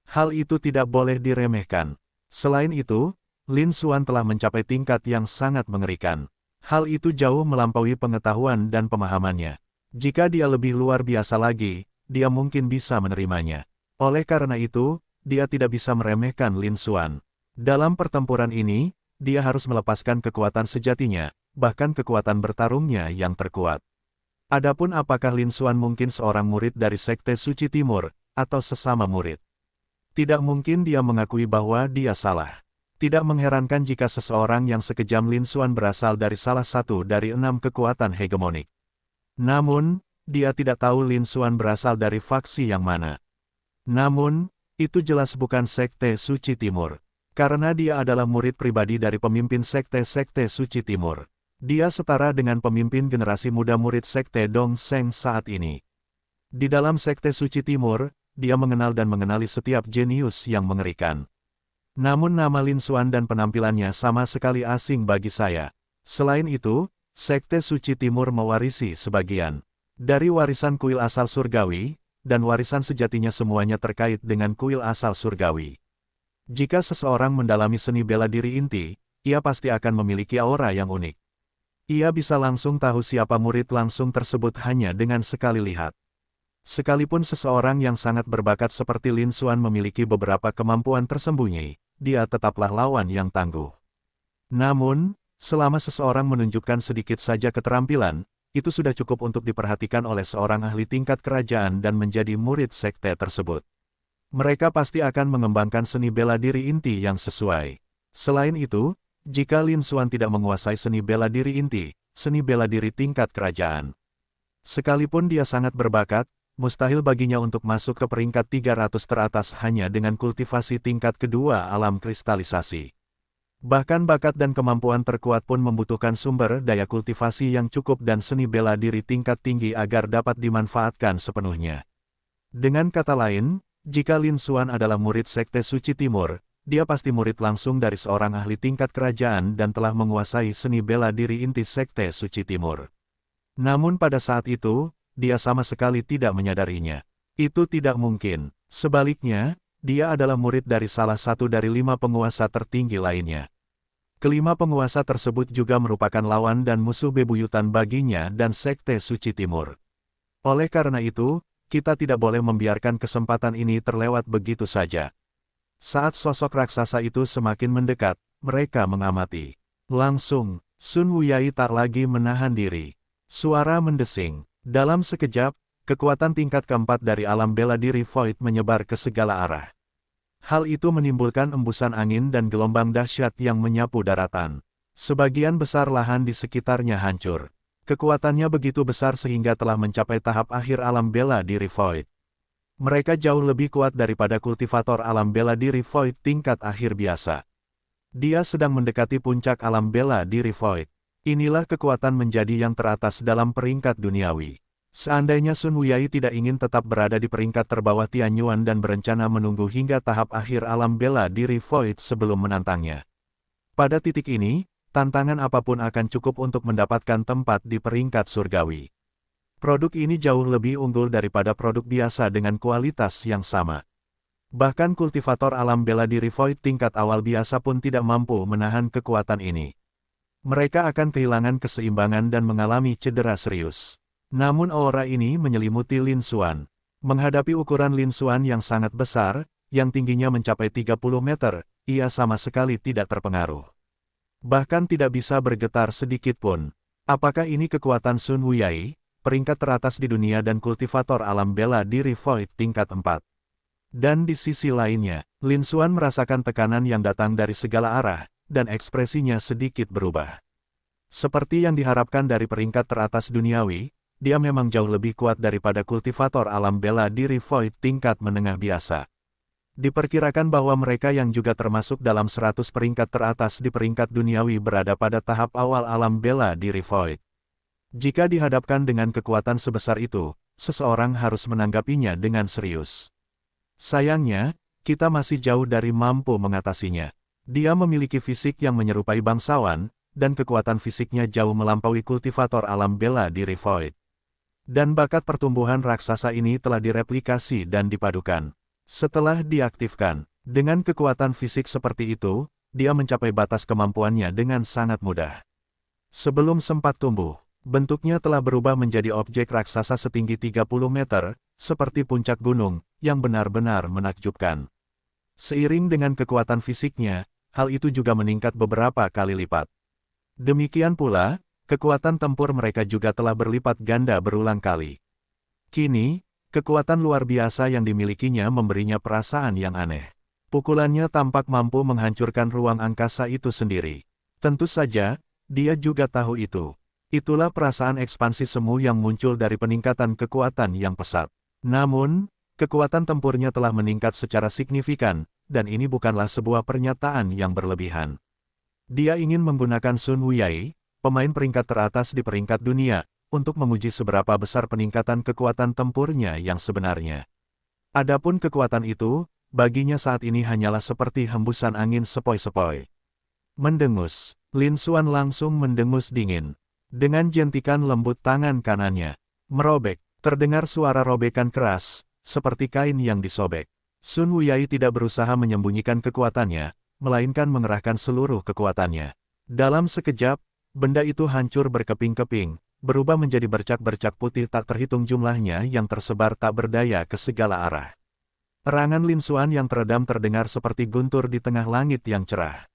Hal itu tidak boleh diremehkan. Selain itu, Lin Xuan telah mencapai tingkat yang sangat mengerikan. Hal itu jauh melampaui pengetahuan dan pemahamannya. Jika dia lebih luar biasa lagi, dia mungkin bisa menerimanya. Oleh karena itu, dia tidak bisa meremehkan Lin Xuan. Dalam pertempuran ini, dia harus melepaskan kekuatan sejatinya, bahkan kekuatan bertarungnya yang terkuat. Adapun apakah Lin Xuan mungkin seorang murid dari Sekte Suci Timur, atau sesama murid? Tidak mungkin dia mengakui bahwa dia salah. Tidak mengherankan jika seseorang yang sekejam Lin Xuan berasal dari salah satu dari 6 kekuatan hegemonik. Namun, dia tidak tahu Lin Xuan berasal dari faksi yang mana. Namun, itu jelas bukan Sekte Suci Timur. Karena dia adalah murid pribadi dari pemimpin Sekte Suci Timur. Dia setara dengan pemimpin generasi muda murid Sekte Dong Seng saat ini. Di dalam Sekte Suci Timur, dia mengenal dan mengenali setiap jenius yang mengerikan. Namun nama Lin Xuan dan penampilannya sama sekali asing bagi saya. Selain itu, Sekte Suci Timur mewarisi sebagian dari warisan kuil asal surgawi, dan warisan sejatinya semuanya terkait dengan kuil asal surgawi. Jika seseorang mendalami seni bela diri inti, ia pasti akan memiliki aura yang unik. Ia bisa langsung tahu siapa murid langsung tersebut hanya dengan sekali lihat. Sekalipun seseorang yang sangat berbakat seperti Lin Xuan memiliki beberapa kemampuan tersembunyi, dia tetaplah lawan yang tangguh. Namun, selama seseorang menunjukkan sedikit saja keterampilan, itu sudah cukup untuk diperhatikan oleh seorang ahli tingkat kerajaan dan menjadi murid sekte tersebut. Mereka pasti akan mengembangkan seni bela diri inti yang sesuai. Selain itu, jika Lin Xuan tidak menguasai seni bela diri inti, seni bela diri tingkat kerajaan, sekalipun dia sangat berbakat, mustahil baginya untuk masuk ke peringkat 300 teratas hanya dengan kultivasi tingkat kedua alam kristalisasi. Bahkan bakat dan kemampuan terkuat pun membutuhkan sumber daya kultivasi yang cukup dan seni bela diri tingkat tinggi agar dapat dimanfaatkan sepenuhnya. Dengan kata lain, jika Lin Xuan adalah murid Sekte Suci Timur, dia pasti murid langsung dari seorang ahli tingkat kerajaan dan telah menguasai seni bela diri inti Sekte Suci Timur. Namun pada saat itu, dia sama sekali tidak menyadarinya. Itu tidak mungkin. Sebaliknya, dia adalah murid dari salah satu dari 5 penguasa tertinggi lainnya. Kelima penguasa tersebut juga merupakan lawan dan musuh bebuyutan baginya dan Sekte Suci Timur. Oleh karena itu, kita tidak boleh membiarkan kesempatan ini terlewat begitu saja. Saat sosok raksasa itu semakin mendekat, mereka mengamati. Langsung, Sun Wuyai tak lagi menahan diri. Suara mendesing. Dalam sekejap, kekuatan tingkat keempat dari alam bela diri Void menyebar ke segala arah. Hal itu menimbulkan embusan angin dan gelombang dahsyat yang menyapu daratan. Sebagian besar lahan di sekitarnya hancur. Kekuatannya begitu besar sehingga telah mencapai tahap akhir alam bela diri Void. Mereka jauh lebih kuat daripada kultivator alam bela diri Void tingkat akhir biasa. Dia sedang mendekati puncak alam bela diri Void. Inilah kekuatan menjadi yang teratas dalam peringkat duniawi. Seandainya Sun Wuyai tidak ingin tetap berada di peringkat terbawah Tianyuan dan berencana menunggu hingga tahap akhir alam bela diri Void sebelum menantangnya. Pada titik ini, tantangan apapun akan cukup untuk mendapatkan tempat di peringkat surgawi. Produk ini jauh lebih unggul daripada produk biasa dengan kualitas yang sama. Bahkan kultivator alam bela diri Void tingkat awal biasa pun tidak mampu menahan kekuatan ini. Mereka akan kehilangan keseimbangan dan mengalami cedera serius. Namun aura ini menyelimuti Lin Xuan. Menghadapi ukuran Lin Xuan yang sangat besar, yang tingginya mencapai 30 meter, ia sama sekali tidak terpengaruh. Bahkan tidak bisa bergetar sedikit pun. Apakah ini kekuatan Sun Wuyai, peringkat teratas di dunia dan kultivator alam bela diri Void tingkat 4? Dan di sisi lainnya, Lin Xuan merasakan tekanan yang datang dari segala arah, dan ekspresinya sedikit berubah. Seperti yang diharapkan dari peringkat teratas duniawi, dia memang jauh lebih kuat daripada kultivator alam bela diri Void tingkat menengah biasa. Diperkirakan bahwa mereka yang juga termasuk dalam 100 peringkat teratas di peringkat duniawi berada pada tahap awal alam bela diri Void. Jika dihadapkan dengan kekuatan sebesar itu, seseorang harus menanggapinya dengan serius. Sayangnya, kita masih jauh dari mampu mengatasinya. Dia memiliki fisik yang menyerupai bangsawan, dan kekuatan fisiknya jauh melampaui kultivator alam bela diri Void. Dan bakat pertumbuhan raksasa ini telah direplikasi dan dipadukan. Setelah diaktifkan, dengan kekuatan fisik seperti itu, dia mencapai batas kemampuannya dengan sangat mudah. Sebelum sempat tumbuh, bentuknya telah berubah menjadi objek raksasa setinggi 30 meter, seperti puncak gunung, yang benar-benar menakjubkan. Seiring dengan kekuatan fisiknya, hal itu juga meningkat beberapa kali lipat. Demikian pula, kekuatan tempur mereka juga telah berlipat ganda berulang kali. Kini, kekuatan luar biasa yang dimilikinya memberinya perasaan yang aneh. Pukulannya tampak mampu menghancurkan ruang angkasa itu sendiri. Tentu saja, dia juga tahu itu. Itulah perasaan ekspansi semu yang muncul dari peningkatan kekuatan yang pesat. Namun, kekuatan tempurnya telah meningkat secara signifikan, dan ini bukanlah sebuah pernyataan yang berlebihan. Dia ingin menggunakan Sun Wuyai, pemain peringkat teratas di peringkat dunia, untuk menguji seberapa besar peningkatan kekuatan tempurnya yang sebenarnya. Adapun kekuatan itu, baginya saat ini hanyalah seperti hembusan angin sepoi-sepoi. Mendengus, Lin Xuan langsung mendengus dingin. Dengan jentikan lembut tangan kanannya, merobek, terdengar suara robekan keras, seperti kain yang disobek. Sun Wuyai tidak berusaha menyembunyikan kekuatannya, melainkan mengerahkan seluruh kekuatannya. Dalam sekejap, benda itu hancur berkeping-keping, berubah menjadi bercak-bercak putih tak terhitung jumlahnya yang tersebar tak berdaya ke segala arah. Erangan Lin Xuan yang teredam terdengar seperti guntur di tengah langit yang cerah.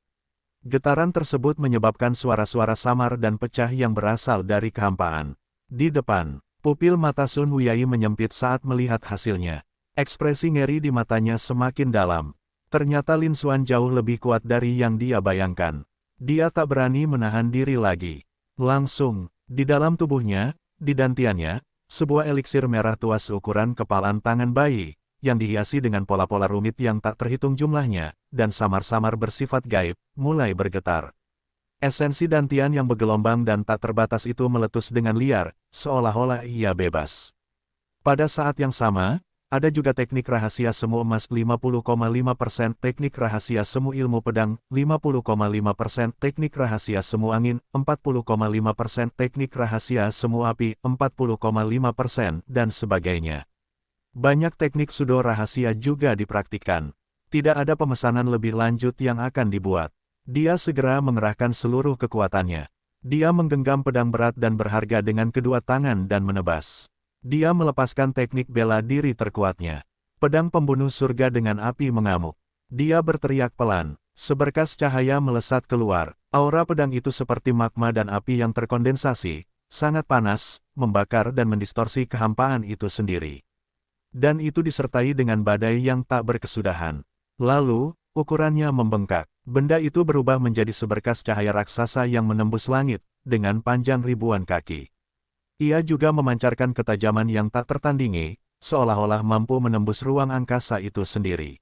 Getaran tersebut menyebabkan suara-suara samar dan pecah yang berasal dari kehampaan. Di depan, pupil mata Sun Wuyai menyempit saat melihat hasilnya. Ekspresi ngeri di matanya semakin dalam. Ternyata Lin Xuan jauh lebih kuat dari yang dia bayangkan. Dia tak berani menahan diri lagi. Langsung, di dalam tubuhnya, di dantiannya, sebuah eliksir merah tua seukuran kepalan tangan bayi, yang dihiasi dengan pola-pola rumit yang tak terhitung jumlahnya, dan samar-samar bersifat gaib, mulai bergetar. Esensi dantian yang bergelombang dan tak terbatas itu meletus dengan liar, seolah-olah ia bebas. Pada saat yang sama, ada juga teknik rahasia semu emas 50,5%, teknik rahasia semu ilmu pedang 50,5%, teknik rahasia semu angin 40,5%, teknik rahasia semu api 40,5%, dan sebagainya. Banyak teknik sudo rahasia juga dipraktikkan. Tidak ada pemesanan lebih lanjut yang akan dibuat. Dia segera mengerahkan seluruh kekuatannya. Dia menggenggam pedang berat dan berharga dengan kedua tangan dan menebas. Dia melepaskan teknik bela diri terkuatnya. Pedang pembunuh surga dengan api mengamuk. Dia berteriak pelan. Seberkas cahaya melesat keluar. Aura pedang itu seperti magma dan api yang terkondensasi. Sangat panas, membakar dan mendistorsi kehampaan itu sendiri. Dan itu disertai dengan badai yang tak berkesudahan. Lalu, ukurannya membengkak. Benda itu berubah menjadi seberkas cahaya raksasa yang menembus langit, dengan panjang ribuan kaki. Ia juga memancarkan ketajaman yang tak tertandingi, seolah-olah mampu menembus ruang angkasa itu sendiri.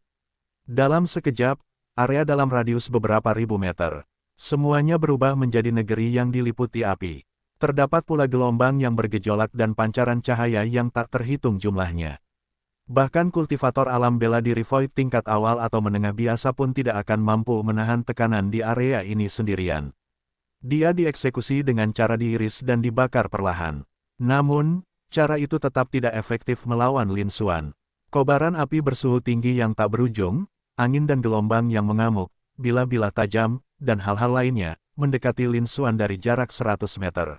Dalam sekejap, area dalam radius beberapa ribu meter, semuanya berubah menjadi negeri yang diliputi api. Terdapat pula gelombang yang bergejolak dan pancaran cahaya yang tak terhitung jumlahnya. Bahkan kultivator alam bela diri Void tingkat awal atau menengah biasa pun tidak akan mampu menahan tekanan di area ini sendirian. Dia dieksekusi dengan cara diiris dan dibakar perlahan. Namun, cara itu tetap tidak efektif melawan Lin Xuan. Kobaran api bersuhu tinggi yang tak berujung, angin dan gelombang yang mengamuk, bilah-bilah tajam, dan hal-hal lainnya, mendekati Lin Xuan dari jarak 100 meter.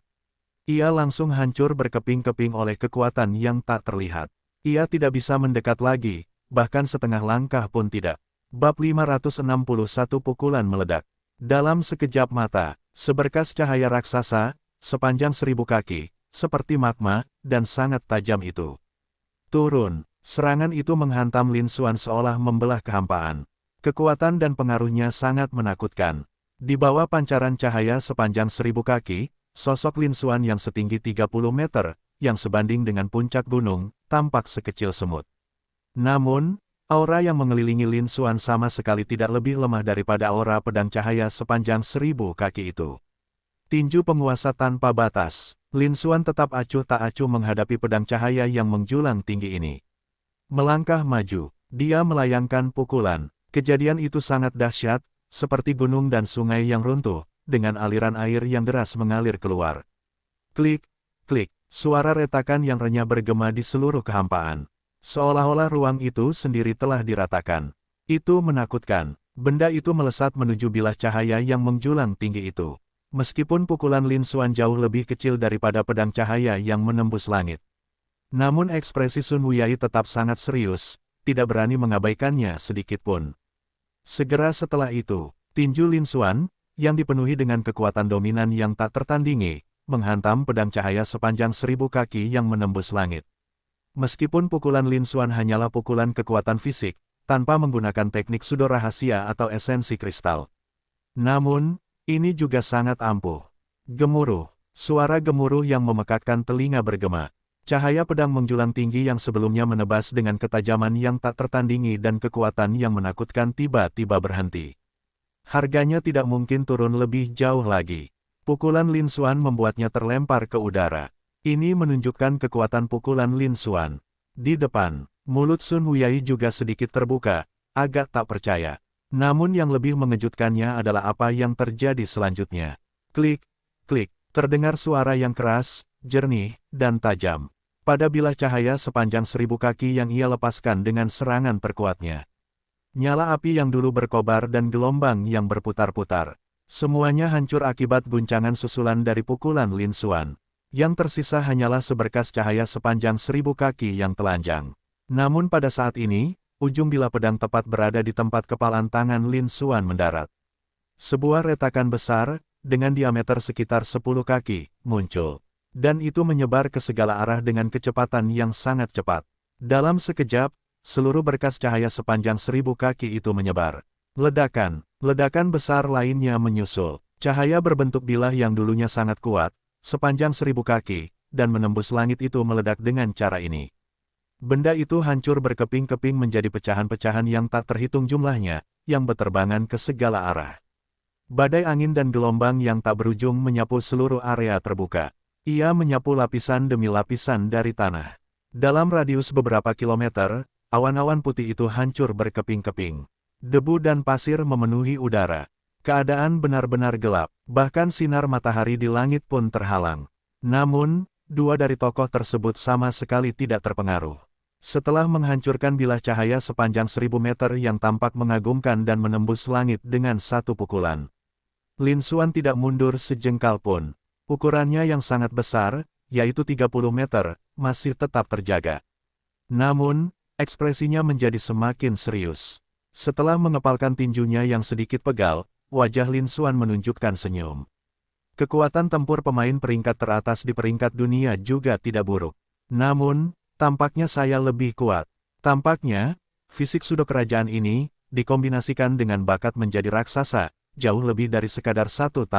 Ia langsung hancur berkeping-keping oleh kekuatan yang tak terlihat. Ia tidak bisa mendekat lagi, bahkan setengah langkah pun tidak. Bab 561 pukulan meledak. Dalam sekejap mata, seberkas cahaya raksasa, sepanjang 1000 kaki, seperti magma, dan sangat tajam itu turun. Serangan itu menghantam Lin Xuan seolah membelah kehampaan. Kekuatan dan pengaruhnya sangat menakutkan. Di bawah pancaran cahaya sepanjang 1000 kaki, sosok Lin Xuan yang setinggi 30 meter, yang sebanding dengan puncak gunung, tampak sekecil semut. Namun, aura yang mengelilingi Lin Xuan sama sekali tidak lebih lemah daripada aura pedang cahaya sepanjang 1000 kaki itu. Tinju penguasa tanpa batas, Lin Xuan tetap acuh tak acuh menghadapi pedang cahaya yang menjulang tinggi ini. Melangkah maju, dia melayangkan pukulan. Kejadian itu sangat dahsyat, seperti gunung dan sungai yang runtuh, dengan aliran air yang deras mengalir keluar. Klik, klik, suara retakan yang renyah bergema di seluruh kehampaan. Seolah-olah ruang itu sendiri telah diratakan. Itu menakutkan. Benda itu melesat menuju bilah cahaya yang menjulang tinggi itu. Meskipun pukulan Lin Xuan jauh lebih kecil daripada pedang cahaya yang menembus langit. Namun ekspresi Sun Wuyai tetap sangat serius, tidak berani mengabaikannya sedikitpun. Segera setelah itu, tinju Lin Xuan, yang dipenuhi dengan kekuatan dominan yang tak tertandingi, menghantam pedang cahaya sepanjang 1000 kaki yang menembus langit. Meskipun pukulan Lin Xuan hanyalah pukulan kekuatan fisik, tanpa menggunakan teknik sudo rahasia atau esensi kristal. Namun, ini juga sangat ampuh. Gemuruh, suara gemuruh yang memekakkan telinga bergema. Cahaya pedang menjulang tinggi yang sebelumnya menebas dengan ketajaman yang tak tertandingi dan kekuatan yang menakutkan tiba-tiba berhenti. Harganya tidak mungkin turun lebih jauh lagi. Pukulan Lin Xuan membuatnya terlempar ke udara. Ini menunjukkan kekuatan pukulan Lin Xuan. Di depan, mulut Sun Wuyai juga sedikit terbuka, agak tak percaya. Namun yang lebih mengejutkannya adalah apa yang terjadi selanjutnya. Klik, klik, terdengar suara yang keras, jernih, dan tajam. Pada bilah cahaya sepanjang 1000 kaki yang ia lepaskan dengan serangan terkuatnya. Nyala api yang dulu berkobar dan gelombang yang berputar-putar. Semuanya hancur akibat guncangan susulan dari pukulan Lin Xuan. Yang tersisa hanyalah seberkas cahaya sepanjang 1000 kaki yang telanjang. Namun pada saat ini, ujung bilah pedang tepat berada di tempat kepalan tangan Lin Xuan mendarat. Sebuah retakan besar, dengan diameter sekitar 10 kaki, muncul. Dan itu menyebar ke segala arah dengan kecepatan yang sangat cepat. Dalam sekejap, seluruh berkas cahaya sepanjang 1000 kaki itu menyebar. Ledakan besar lainnya menyusul. Cahaya berbentuk bilah yang dulunya sangat kuat, sepanjang 1000 kaki, dan menembus langit itu meledak dengan cara ini. Benda itu hancur berkeping-keping menjadi pecahan-pecahan yang tak terhitung jumlahnya, yang berterbangan ke segala arah. Badai angin dan gelombang yang tak berujung menyapu seluruh area terbuka. Ia menyapu lapisan demi lapisan dari tanah. Dalam radius beberapa kilometer, awan-awan putih itu hancur berkeping-keping. Debu dan pasir memenuhi udara. Keadaan benar-benar gelap, bahkan sinar matahari di langit pun terhalang. Namun, dua dari tokoh tersebut sama sekali tidak terpengaruh. Setelah menghancurkan bilah cahaya sepanjang 1000 meter yang tampak mengagumkan dan menembus langit dengan satu pukulan, Lin Xuan tidak mundur sejengkal pun. Ukurannya yang sangat besar, yaitu 30 meter, masih tetap terjaga. Namun, ekspresinya menjadi semakin serius. Setelah mengepalkan tinjunya yang sedikit pegal, wajah Lin Xuan menunjukkan senyum. Kekuatan tempur pemain peringkat teratas di peringkat dunia juga tidak buruk. Namun, tampaknya saya lebih kuat. Tampaknya, fisik sudo kerajaan ini, dikombinasikan dengan bakat menjadi raksasa, jauh lebih dari sekadar 1+1.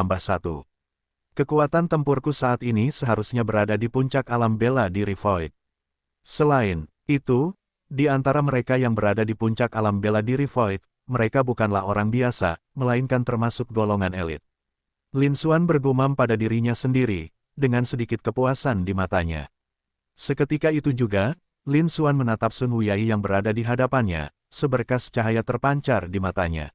Kekuatan tempurku saat ini seharusnya berada di puncak alam bela diri Void. Selain itu, di antara mereka yang berada di puncak alam bela diri Void, mereka bukanlah orang biasa, melainkan termasuk golongan elit. Lin Xuan bergumam pada dirinya sendiri, dengan sedikit kepuasan di matanya. Seketika itu juga, Lin Xuan menatap Sun Wuyai yang berada di hadapannya, seberkas cahaya terpancar di matanya.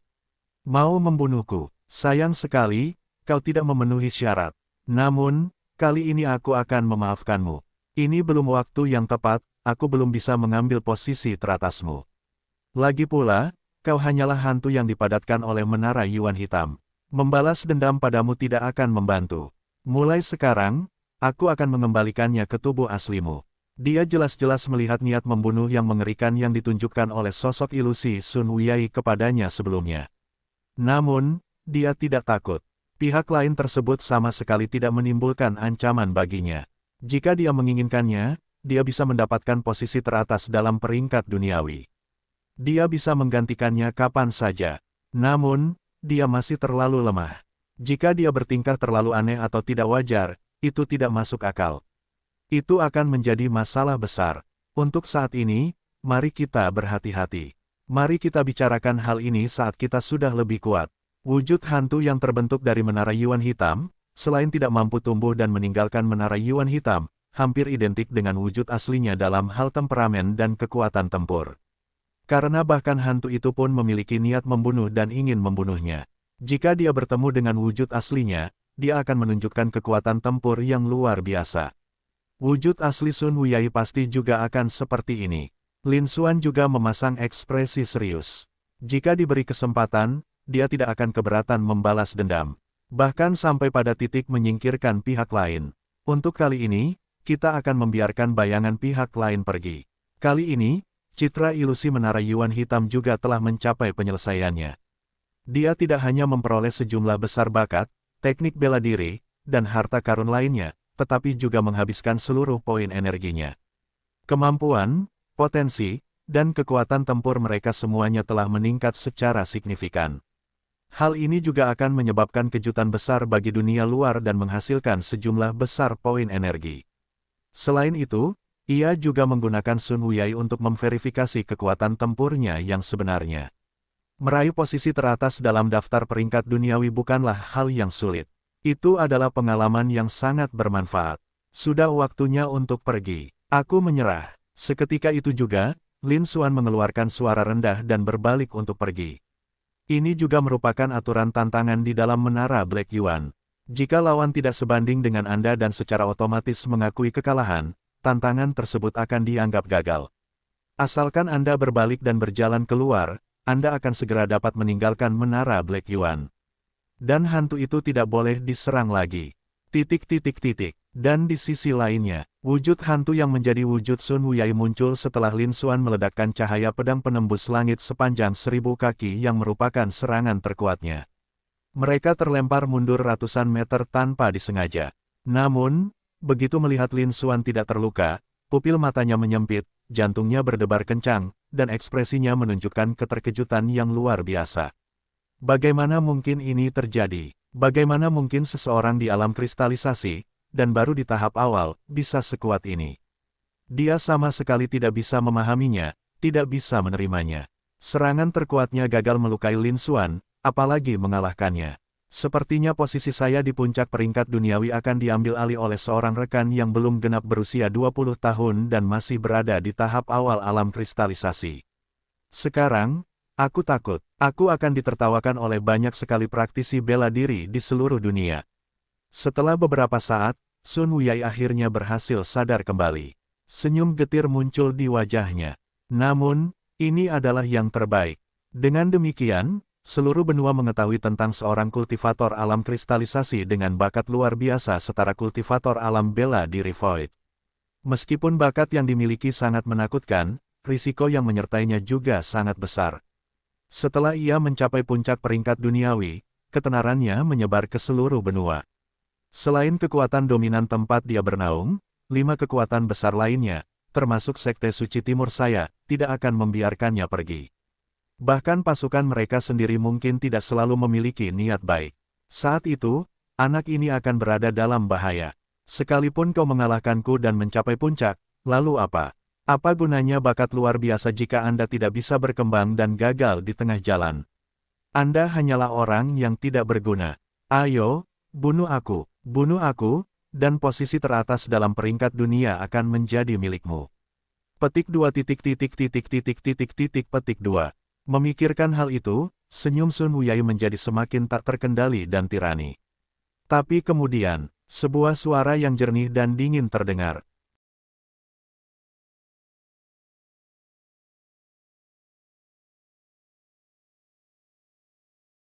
Mau membunuhku? Sayang sekali, kau tidak memenuhi syarat. Namun, kali ini aku akan memaafkanmu. Ini belum waktu yang tepat, aku belum bisa mengambil posisi teratasmu. Lagi pula, kau hanyalah hantu yang dipadatkan oleh menara Yuan Hitam. Membalas dendam padamu tidak akan membantu. Mulai sekarang, aku akan mengembalikannya ke tubuh aslimu. Dia jelas-jelas melihat niat membunuh yang mengerikan yang ditunjukkan oleh sosok ilusi Sun Wuyai kepadanya sebelumnya. Namun, dia tidak takut. Pihak lain tersebut sama sekali tidak menimbulkan ancaman baginya. Jika dia menginginkannya, dia bisa mendapatkan posisi teratas dalam peringkat duniawi. Dia bisa menggantikannya kapan saja. Namun, dia masih terlalu lemah. Jika dia bertingkah terlalu aneh atau tidak wajar, itu tidak masuk akal. Itu akan menjadi masalah besar. Untuk saat ini, mari kita berhati-hati. Mari kita bicarakan hal ini saat kita sudah lebih kuat. Wujud hantu yang terbentuk dari menara Yuan Hitam, selain tidak mampu tumbuh dan meninggalkan menara Yuan Hitam, hampir identik dengan wujud aslinya dalam hal temperamen dan kekuatan tempur. Karena bahkan hantu itu pun memiliki niat membunuh dan ingin membunuhnya. Jika dia bertemu dengan wujud aslinya, dia akan menunjukkan kekuatan tempur yang luar biasa. Wujud asli Sun Wuyai pasti juga akan seperti ini. Lin Xuan juga memasang ekspresi serius. Jika diberi kesempatan, dia tidak akan keberatan membalas dendam. Bahkan sampai pada titik menyingkirkan pihak lain. Untuk kali ini, kita akan membiarkan bayangan pihak lain pergi. Kali ini, citra ilusi menara Yuan Hitam juga telah mencapai penyelesaiannya. Dia tidak hanya memperoleh sejumlah besar bakat, teknik bela diri, dan harta karun lainnya, tetapi juga menghabiskan seluruh poin energinya. Kemampuan, potensi, dan kekuatan tempur mereka semuanya telah meningkat secara signifikan. Hal ini juga akan menyebabkan kejutan besar bagi dunia luar dan menghasilkan sejumlah besar poin energi. Selain itu, ia juga menggunakan Sun Wuyai untuk memverifikasi kekuatan tempurnya yang sebenarnya. Meraih posisi teratas dalam daftar peringkat duniawi bukanlah hal yang sulit. Itu adalah pengalaman yang sangat bermanfaat. Sudah waktunya untuk pergi. Aku menyerah. Seketika itu juga, Lin Xuan mengeluarkan suara rendah dan berbalik untuk pergi. Ini juga merupakan aturan tantangan di dalam menara Black Yuan. Jika lawan tidak sebanding dengan Anda dan secara otomatis mengakui kekalahan, tantangan tersebut akan dianggap gagal. Asalkan Anda berbalik dan berjalan keluar, Anda akan segera dapat meninggalkan menara Black Yuan. Dan hantu itu tidak boleh diserang lagi. Dan di sisi lainnya, wujud hantu yang menjadi wujud Sun Wuyai muncul setelah Lin Xuan meledakkan cahaya pedang penembus langit sepanjang 1000 kaki yang merupakan serangan terkuatnya. Mereka terlempar mundur ratusan meter tanpa disengaja. Namun, begitu melihat Lin Xuan tidak terluka, pupil matanya menyempit, jantungnya berdebar kencang, dan ekspresinya menunjukkan keterkejutan yang luar biasa. Bagaimana mungkin ini terjadi? Bagaimana mungkin seseorang di alam kristalisasi, dan baru di tahap awal, bisa sekuat ini? Dia sama sekali tidak bisa memahaminya, tidak bisa menerimanya. Serangan terkuatnya gagal melukai Lin Xuan, apalagi mengalahkannya. Sepertinya posisi saya di puncak peringkat duniawi akan diambil alih oleh seorang rekan yang belum genap berusia 20 tahun dan masih berada di tahap awal alam kristalisasi. Sekarang, aku takut, aku akan ditertawakan oleh banyak sekali praktisi bela diri di seluruh dunia. Setelah beberapa saat, Sun Wuyai akhirnya berhasil sadar kembali. Senyum getir muncul di wajahnya. Namun, ini adalah yang terbaik. Dengan demikian, seluruh benua mengetahui tentang seorang kultivator alam kristalisasi dengan bakat luar biasa setara kultivator alam bela diri Void. Meskipun bakat yang dimiliki sangat menakutkan, risiko yang menyertainya juga sangat besar. Setelah ia mencapai puncak peringkat duniawi, ketenarannya menyebar ke seluruh benua. Selain kekuatan dominan tempat dia bernaung, 5 kekuatan besar lainnya, termasuk Sekte Suci Timur Saya, tidak akan membiarkannya pergi. Bahkan pasukan mereka sendiri mungkin tidak selalu memiliki niat baik. Saat itu, anak ini akan berada dalam bahaya. Sekalipun kau mengalahkanku dan mencapai puncak, lalu apa? Apa gunanya bakat luar biasa jika Anda tidak bisa berkembang dan gagal di tengah jalan? Anda hanyalah orang yang tidak berguna. Ayo, bunuh aku, dan posisi teratas dalam peringkat dunia akan menjadi milikmu. Petik 2. Memikirkan hal itu, senyum Sun Wuyai menjadi semakin tak terkendali dan tirani. Tapi kemudian, sebuah suara yang jernih dan dingin terdengar.